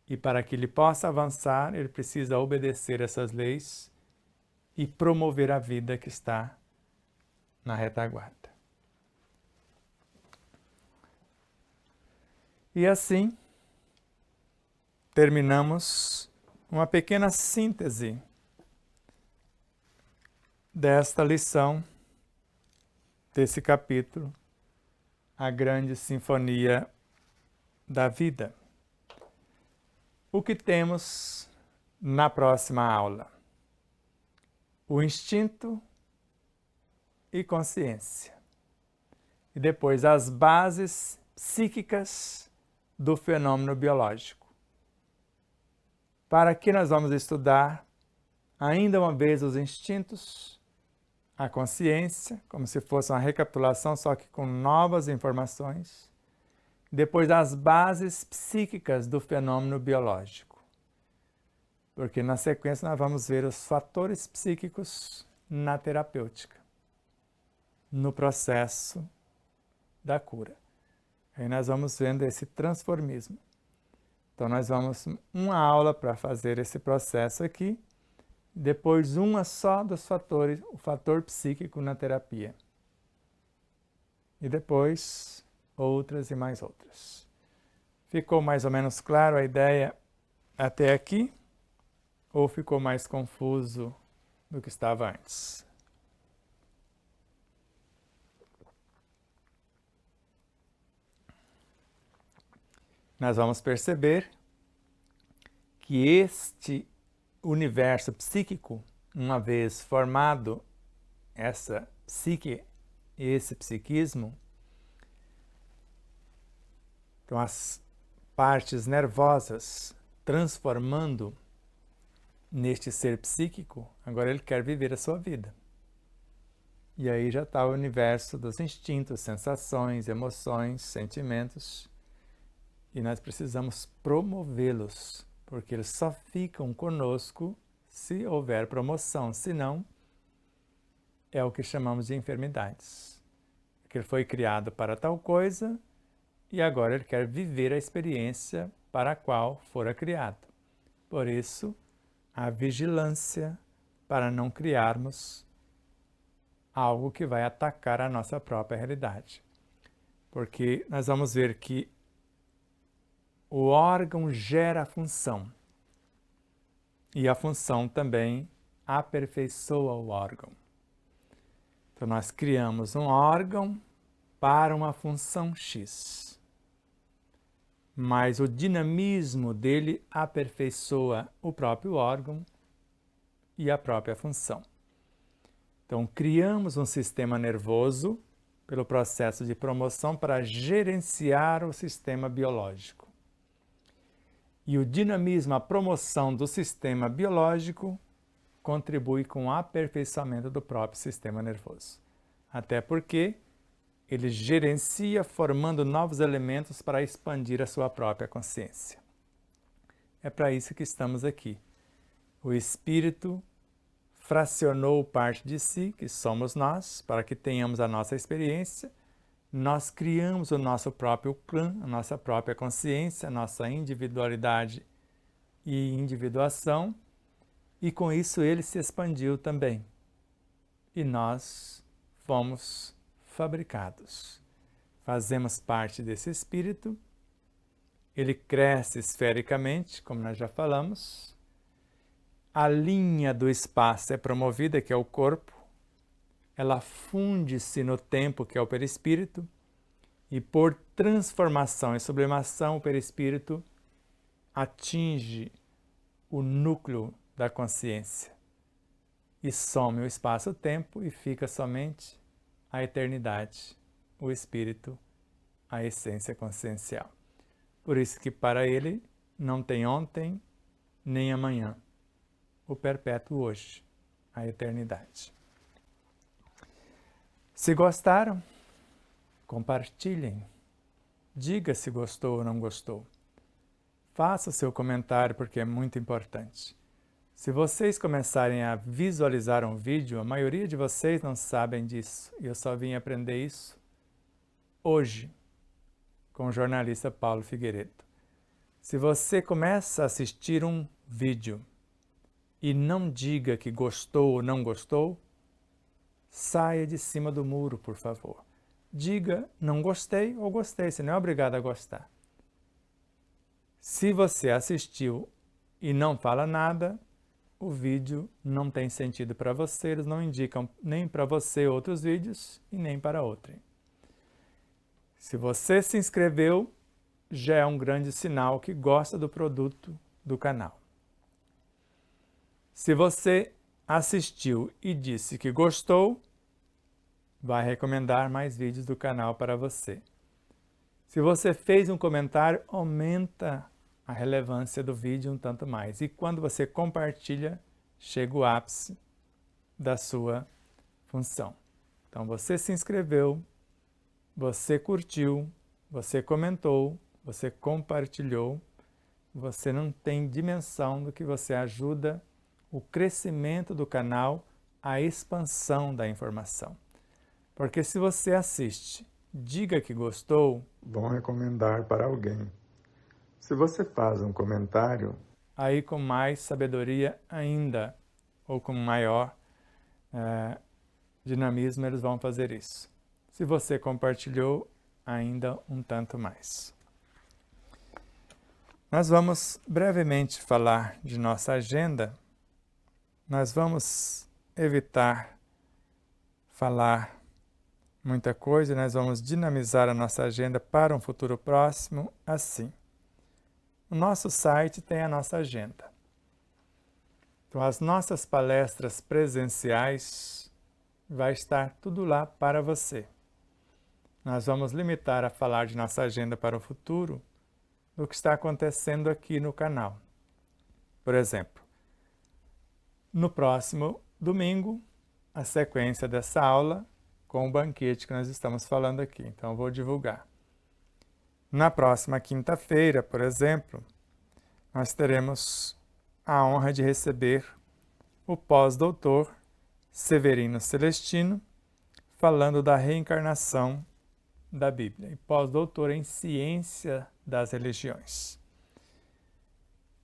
e para que ele possa avançar, ele precisa obedecer essas leis e promover a vida que está na retaguarda. E assim, terminamos uma pequena síntese desta lição, desse capítulo, A Grande Sinfonia da Vida. O que temos na próxima aula? O instinto e consciência. E depois as bases psíquicas do fenômeno biológico. Para que nós vamos estudar ainda uma vez os instintos, a consciência, como se fosse uma recapitulação, só que com novas informações. Depois as bases psíquicas do fenômeno biológico. Porque na sequência nós vamos ver os fatores psíquicos na terapêutica, no processo da cura. Aí nós vamos vendo esse transformismo. Então nós vamos uma aula para fazer esse processo aqui, depois uma só dos fatores, o fator psíquico na terapia. E depois outras e mais outras. Ficou mais ou menos claro a ideia até aqui? Ou ficou mais confuso do que estava antes? Nós vamos perceber que este universo psíquico, uma vez formado, essa psique, esse psiquismo, então as partes nervosas transformando neste ser psíquico, agora ele quer viver a sua vida. E aí já está o universo dos instintos, sensações, emoções, sentimentos. E nós precisamos promovê-los, porque eles só ficam conosco se houver promoção, senão é o que chamamos de enfermidades. Porque ele foi criado para tal coisa e agora ele quer viver a experiência para a qual fora criado. Por isso, a vigilância para não criarmos algo que vai atacar a nossa própria realidade. Porque nós vamos ver que o órgão gera a função e a função também aperfeiçoa o órgão. Então nós criamos um órgão para uma função X, mas o dinamismo dele aperfeiçoa o próprio órgão e a própria função. Então criamos um sistema nervoso pelo processo de promoção para gerenciar o sistema biológico. E o dinamismo, a promoção do sistema biológico, contribui com o aperfeiçoamento do próprio sistema nervoso. Até porque ele gerencia formando novos elementos para expandir a sua própria consciência. É para isso que estamos aqui. O Espírito fracionou parte de si, que somos nós, para que tenhamos a nossa experiência. Nós criamos o nosso próprio clã, a nossa própria consciência, a nossa individualidade e individuação, e com isso ele se expandiu também. E nós fomos fabricados. Fazemos parte desse espírito, ele cresce esfericamente, como nós já falamos. A linha do espaço é promovida, que é o corpo, ela funde-se no tempo, que é o perispírito, e por transformação e sublimação, o perispírito atinge o núcleo da consciência e some o espaço-tempo e fica somente a eternidade, o espírito, a essência consciencial. Por isso que para ele não tem ontem nem amanhã, o perpétuo hoje, a eternidade. Se gostaram, compartilhem, diga se gostou ou não gostou. Faça o seu comentário porque é muito importante. Se vocês começarem a visualizar um vídeo, a maioria de vocês não sabem disso, e eu só vim aprender isso hoje com o jornalista Paulo Figueiredo. Se você começa a assistir um vídeo e não diga que gostou ou não gostou, saia de cima do muro, por favor. Diga não gostei ou gostei, você não é obrigado a gostar. Se você assistiu e não fala nada, o vídeo não tem sentido para você, eles não indicam nem para você outros vídeos e nem para outrem. Se você se inscreveu, já é um grande sinal que gosta do produto do canal. Se você assistiu e disse que gostou, vai recomendar mais vídeos do canal para você. Se você fez um comentário, aumenta a relevância do vídeo um tanto mais. E quando você compartilha, chega o ápice da sua função. Então você se inscreveu, você curtiu, você comentou, você compartilhou, você não tem dimensão do que você ajuda o crescimento do canal, a expansão da informação. Porque se você assiste, diga que gostou, vão recomendar para alguém. Se você faz um comentário, aí com mais sabedoria ainda, ou com maior dinamismo, eles vão fazer isso. Se você compartilhou, ainda um tanto mais. Nós vamos brevemente falar de nossa agenda. Nós vamos evitar falar muita coisa, nós vamos dinamizar a nossa agenda para um futuro próximo assim. O nosso site tem a nossa agenda. Então, as nossas palestras presenciais vai estar tudo lá para você. Nós vamos limitar a falar de nossa agenda para o futuro do que está acontecendo aqui no canal. Por exemplo, no próximo domingo, a sequência dessa aula com o banquete que nós estamos falando aqui. Então, eu vou divulgar. Na próxima quinta-feira, por exemplo, nós teremos a honra de receber o pós-doutor Severino Celestino, falando da reencarnação da Bíblia, e pós-doutor em ciência das religiões.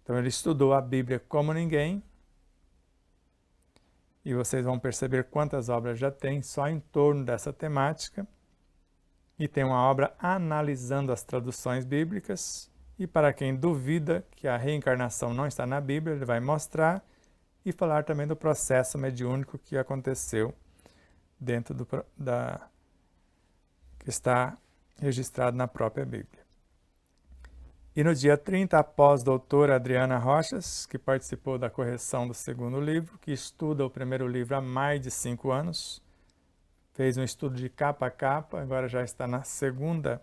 Então, ele estudou a Bíblia como ninguém, e vocês vão perceber quantas obras já tem só em torno dessa temática. E tem uma obra analisando as traduções bíblicas. E para quem duvida que a reencarnação não está na Bíblia, ele vai mostrar e falar também do processo mediúnico que aconteceu dentro que está registrado na própria Bíblia. E no dia 30, a pós-doutora Adriana Rochas, que participou da correção do segundo livro, que estuda o primeiro livro há mais de 5 anos, fez um estudo de capa a capa, agora já está no segundo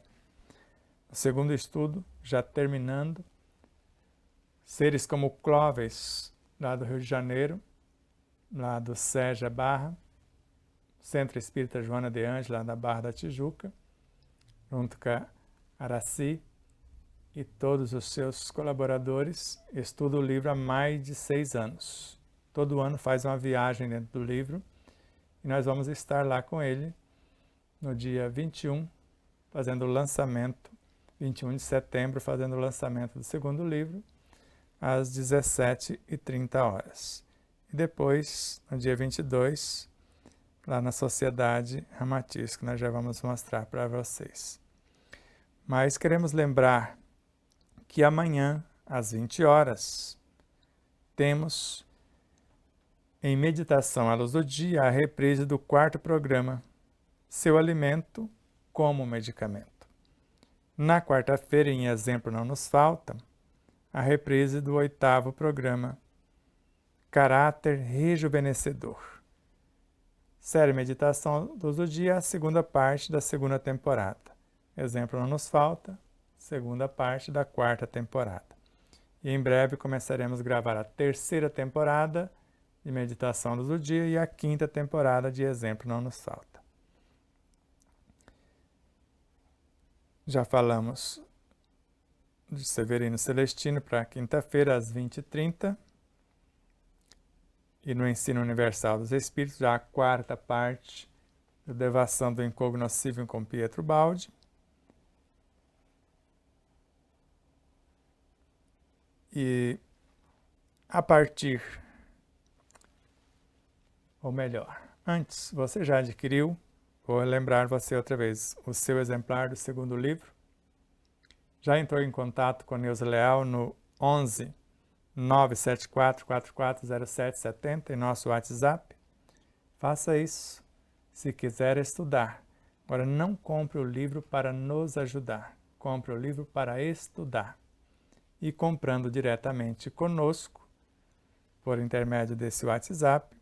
estudo, já terminando. Seres como Clóvis, lá do Rio de Janeiro, lá do Seja Barra, Centro Espírita Joana de Ângela, da Barra da Tijuca, junto com a Araci e todos os seus colaboradores, estuda o livro há mais de 6 anos. Todo ano faz uma viagem dentro do livro e nós vamos estar lá com ele no dia 21, fazendo o lançamento, 21 de setembro, fazendo o lançamento do segundo livro, às 17h30. E depois, no dia 22, lá na Sociedade Ramatiz, que nós já vamos mostrar para vocês. Mas queremos lembrar que amanhã, às 20 horas, temos em Meditação à Luz do Dia a reprise do 4º programa, Seu Alimento como Medicamento. Na quarta-feira, em Exemplo Não Nos Falta, a reprise do 8º programa, Caráter Rejuvenescedor. Série Meditação à Luz do Dia, a segunda parte da 2ª temporada. Exemplo Não Nos Falta, segunda parte da 4ª temporada. E em breve começaremos a gravar a 3ª temporada de Meditação à Luz do Dia e a 5ª temporada de Exemplo Não Nos Falta. Já falamos de Severino Celestino para quinta-feira, às 20h30. E no Ensino Universal dos Espíritos, já a 4ª parte do Devação do Incognoscível com Pietro Baldi. E a partir, ou melhor, antes, você já adquiriu, vou lembrar você outra vez, o seu exemplar do segundo livro? Já entrou em contato com Neuza Leal no 11 974 440770 em nosso WhatsApp? Faça isso se quiser estudar. Agora, não compre o livro para nos ajudar, compre o livro para estudar. E comprando diretamente conosco, por intermédio desse WhatsApp,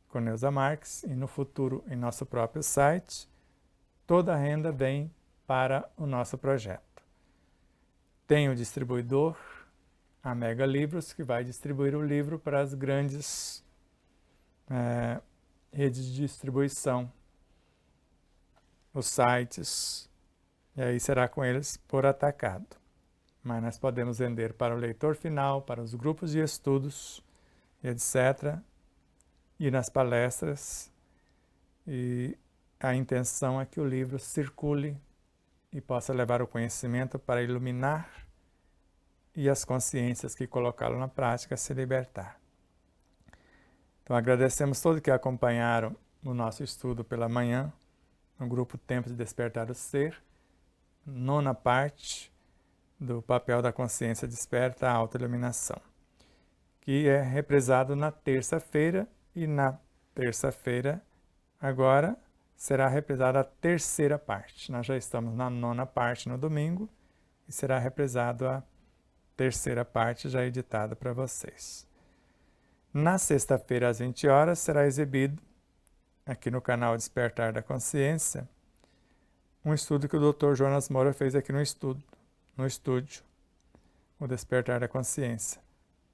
com Neuza Marques, e no futuro em nosso próprio site, toda a renda vem para o nosso projeto. Tem o distribuidor, a Mega Livros, que vai distribuir o livro para as grandes redes de distribuição, os sites, e aí será com eles por atacado. Mas nós podemos vender para o leitor final, para os grupos de estudos, etc., e nas palestras, e a intenção é que o livro circule e possa levar o conhecimento para iluminar e as consciências que colocá-lo na prática se libertar. Então agradecemos todos que acompanharam o nosso estudo pela manhã, no grupo Tempo de Despertar o Ser, 9ª parte do papel da consciência desperta à autoiluminação, que é reprisado na terça-feira, e na terça-feira agora será reprisada a 3ª parte. Nós já estamos na 9ª parte no domingo e será reprisado a 3ª parte já editada para vocês. Na sexta-feira, às 20 horas, será exibido aqui no canal Despertar da Consciência um estudo que o Dr. Jonas Moura fez aqui no estúdio, o Despertar da Consciência.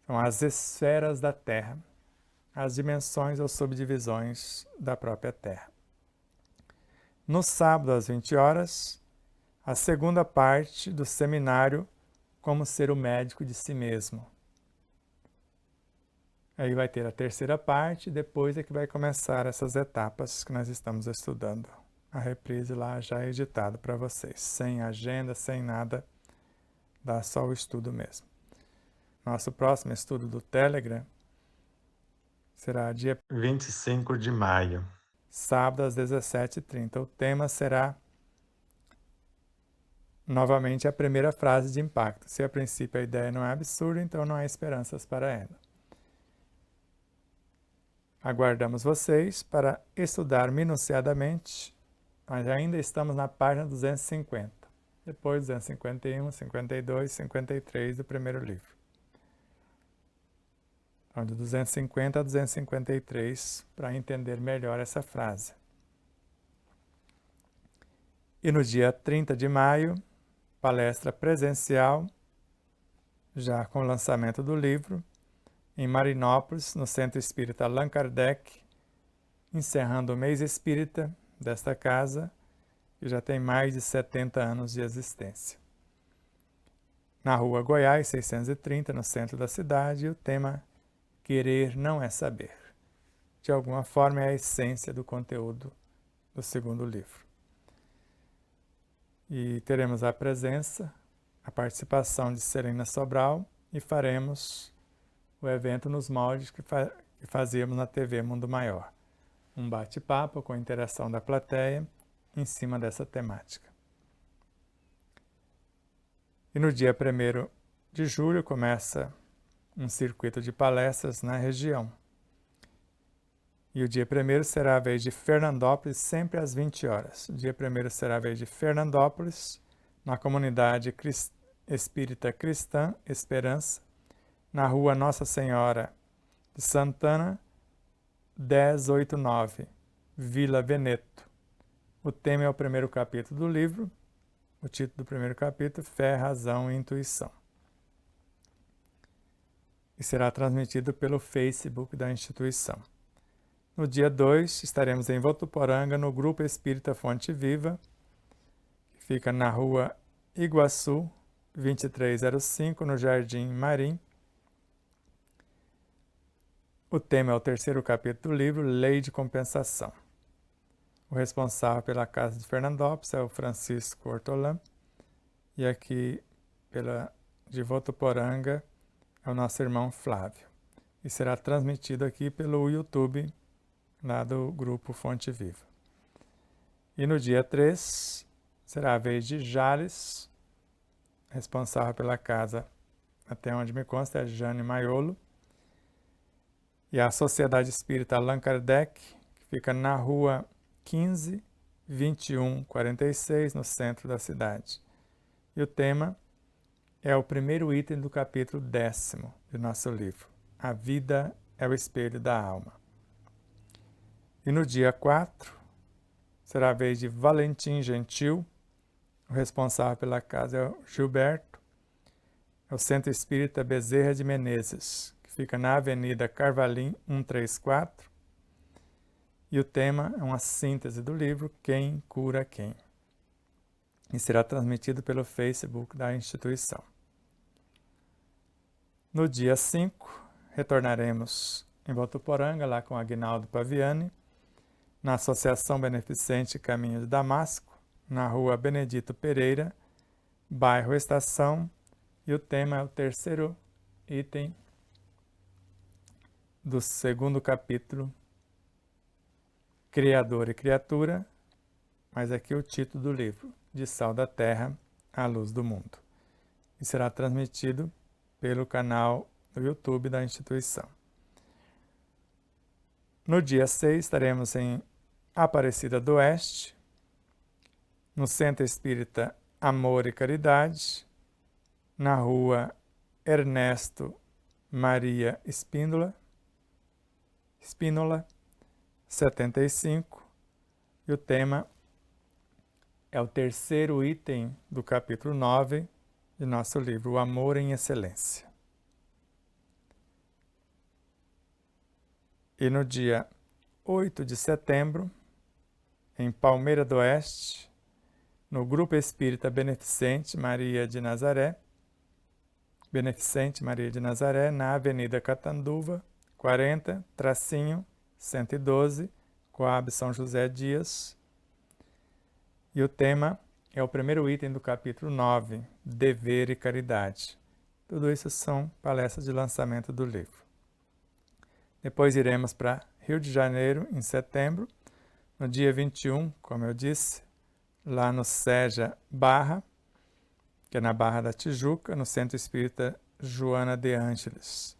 São as esferas da Terra, as dimensões ou subdivisões da própria Terra. No sábado, às 20 horas, a segunda parte do seminário Como Ser o Médico de Si Mesmo. Aí vai ter a 3ª parte, depois é que vai começar essas etapas que nós estamos estudando. A reprise lá já é editada para vocês, sem agenda, sem nada, dá só o estudo mesmo. Nosso próximo estudo do Telegram será dia 25 de maio, sábado às 17h30. O tema será novamente a primeira frase de impacto. Se a princípio a ideia não é absurda, então não há esperanças para ela. Aguardamos vocês para estudar minuciadamente, mas ainda estamos na página 250, depois 251, 52, 53 do primeiro livro. Então, de 250 a 253, para entender melhor essa frase. E no dia 30 de maio, palestra presencial, já com o lançamento do livro, em Marinópolis, no Centro Espírita Allan Kardec, encerrando o mês espírita desta casa, que já tem mais de 70 anos de existência. Na Rua Goiás, 630, no centro da cidade, e o tema Querer não é saber. De alguma forma é a essência do conteúdo do segundo livro. E teremos a presença, a participação de Serena Sobral e faremos o evento nos moldes que fazíamos na TV Mundo Maior. Um bate-papo com interação da plateia em cima dessa temática. E no dia 1º de julho começa um circuito de palestras na região. E o dia 1º será a vez de Fernandópolis, sempre às 20 horas. O dia 1º será a vez de Fernandópolis, na comunidade espírita Cristã Esperança, na rua Nossa Senhora de Santana, 1089, Vila Veneto. O tema é o 1º capítulo do livro. O título do 1º capítulo, Fé, Razão e Intuição. E será transmitido pelo Facebook da instituição. No dia 2, estaremos em Votuporanga, no Grupo Espírita Fonte Viva, que fica na rua Iguaçu, 2305, no Jardim Marim. O tema é o 3º capítulo do livro, Lei de Compensação. O responsável pela Casa de Fernandópolis é o Francisco Hortolã, e aqui de Votuporanga é o nosso irmão Flávio. E será transmitido aqui pelo YouTube, lá do Grupo Fonte Viva. E no dia 3, será a vez de Jales, responsável pela casa, até onde me consta, é Jane Maiolo, e a Sociedade Espírita Allan Kardec, que fica na rua 15, 21, 46, no centro da cidade. E o tema é o 1º item do capítulo 10º do nosso livro, A Vida é o Espelho da Alma. E no dia 4, será a vez de Valentim Gentil, o responsável pela casa é o Gilberto, é o Centro Espírita Bezerra de Menezes, que fica na Avenida Carvalim 134, e o tema é uma síntese do livro Quem Cura Quem, e será transmitido pelo Facebook da instituição. No dia 5, retornaremos em Votuporanga, lá com Aguinaldo Paviani, na Associação Beneficente Caminho de Damasco, na rua Benedito Pereira, bairro Estação, e o tema é o 3º item do 2º capítulo, Criador e Criatura, mas aqui o título do livro, De Sal da Terra à Luz do Mundo. E será transmitido pelo canal do YouTube da instituição. No dia 6, estaremos em Aparecida do Oeste, no Centro Espírita Amor e Caridade, na rua Ernesto Maria Espínola, 75, e o tema é o 3º item do capítulo 9 de nosso livro, O Amor em Excelência. E no dia 8 de setembro, em Palmeira do Oeste, no Grupo Espírita Beneficente Maria de Nazaré, na Avenida Catanduva, 40-112, Coab São José Dias. E o tema é o 1º item do capítulo 9, Dever e Caridade. Tudo isso são palestras de lançamento do livro. Depois iremos para Rio de Janeiro, em setembro, no dia 21, como eu disse, lá no SEJA Barra, que é na Barra da Tijuca, no Centro Espírita Joana de Ângeles.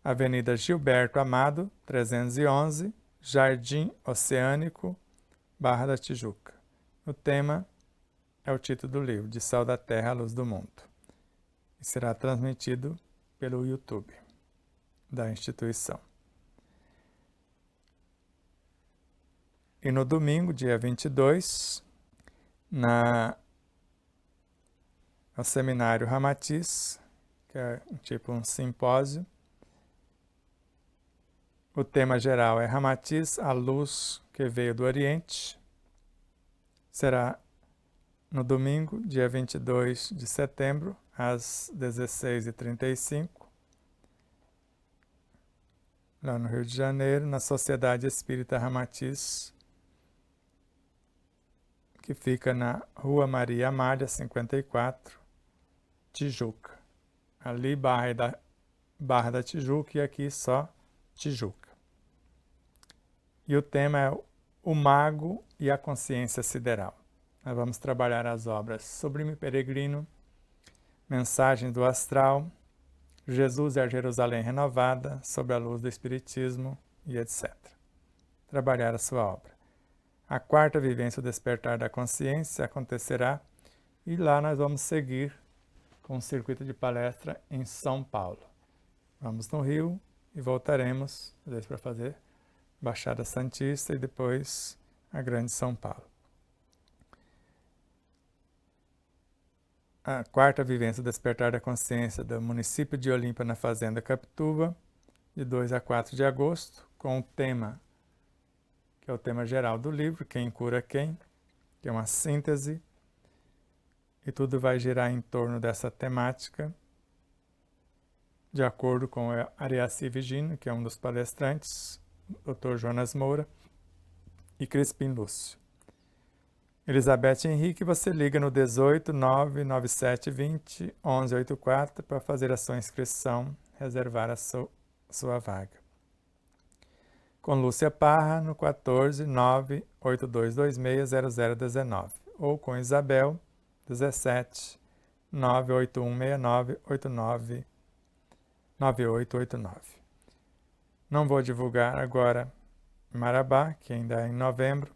Avenida Gilberto Amado, 311, Jardim Oceânico, Barra da Tijuca. O tema é o título do livro, De Sal da Terra à Luz do Mundo. E será transmitido pelo YouTube da instituição. E no domingo, dia 22, no Seminário Ramatiz, que é tipo um simpósio, O tema geral é Ramatiz, a luz que veio do Oriente. Será no domingo, dia 22 de setembro, às 16h35, lá no Rio de Janeiro, na Sociedade Espírita Ramatiz, que fica na Rua Maria Amália, 54, Tijuca. Ali, Barra da Tijuca, e aqui só Tijuca. E o tema é o Mago e a Consciência Sideral. Nós vamos trabalhar as obras Sublime Peregrino, Mensagem do Astral, Jesus e a Jerusalém Renovada, Sob a Luz do Espiritismo e etc. Trabalhar a sua obra. A quarta vivência, o Despertar da Consciência, acontecerá e lá nós vamos seguir com um circuito de palestra em São Paulo. Vamos no Rio e voltaremos, às vezes, para fazer Baixada Santista e depois a Grande São Paulo. A quarta vivência, o Despertar da Consciência, do município de Olímpia, na Fazenda Capituba, de 2 a 4 de agosto, com o tema, que é o tema geral do livro, Quem Cura Quem, que é uma síntese, e tudo vai girar em torno dessa temática, de acordo com Ariaci Vigino, que é um dos palestrantes, Dr. Jonas Moura e Crispim Lúcio. Elizabeth Henrique, você liga no 18 997 20 1184 para fazer a sua inscrição, reservar a sua vaga. Com Lúcia Parra no 14 98226 0019 ou com Isabel 17 98169 9889. Não vou divulgar agora Marabá, que ainda é em novembro,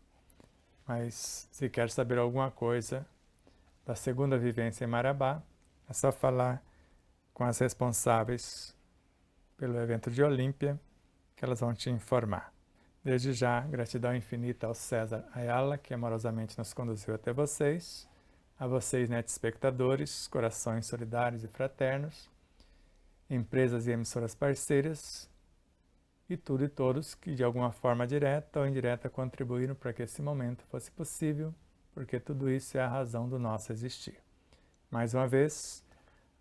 mas se quer saber alguma coisa da segunda vivência em Marabá, é só falar com as responsáveis pelo evento de Olímpia, que elas vão te informar. Desde já, gratidão infinita ao César Ayala, que amorosamente nos conduziu até vocês, a vocês, netespectadores, corações solidários e fraternos, empresas e emissoras parceiras, e tudo e todos que de alguma forma direta ou indireta contribuíram para que esse momento fosse possível, porque tudo isso é a razão do nosso existir. Mais uma vez,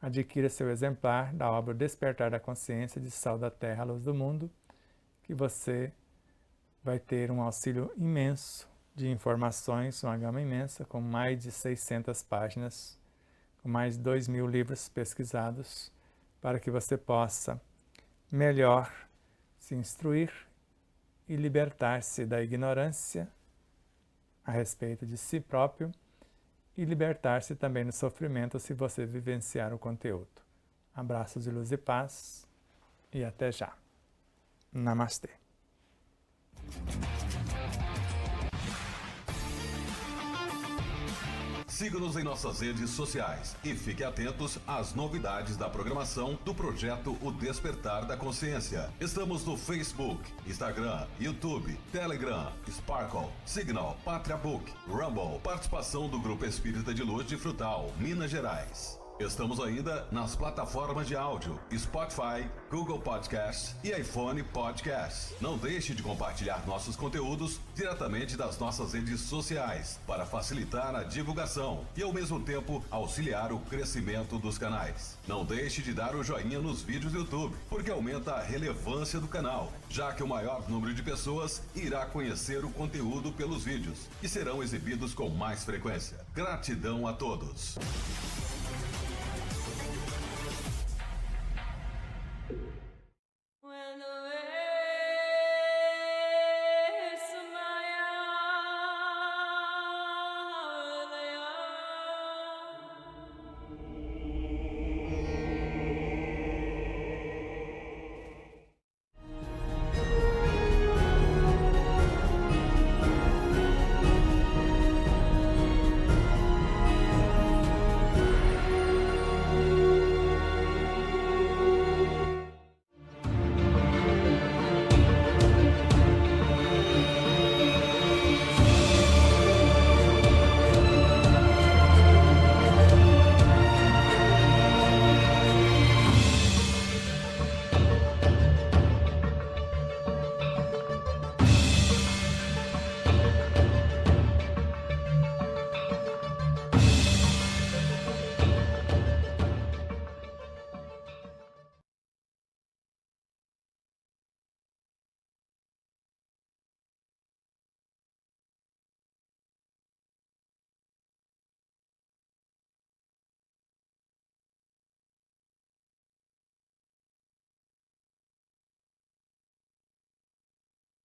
adquira seu exemplar da obra Despertar da Consciência de Sal da Terra, Luz do Mundo, que você vai ter um auxílio imenso de informações, uma gama imensa, com mais de 600 páginas, com mais de 2.000 livros pesquisados, para que você possa melhor se instruir e libertar-se da ignorância a respeito de si próprio e libertar-se também do sofrimento se você vivenciar o conteúdo. Abraços de luz e paz e até já. Namastê. Siga-nos em nossas redes sociais e fique atentos às novidades da programação do projeto O Despertar da Consciência. Estamos no Facebook, Instagram, YouTube, Telegram, Sparkle, Signal, Pátria Book, Rumble, participação do Grupo Espírita de Luz de Frutal, Minas Gerais. Estamos ainda nas plataformas de áudio Spotify, Google Podcast e iPhone Podcast. Não deixe de compartilhar nossos conteúdos diretamente das nossas redes sociais para facilitar a divulgação e ao mesmo tempo auxiliar o crescimento dos canais. Não deixe de dar o joinha nos vídeos do YouTube, porque aumenta a relevância do canal, já que o maior número de pessoas irá conhecer o conteúdo pelos vídeos e serão exibidos com mais frequência. Gratidão a todos.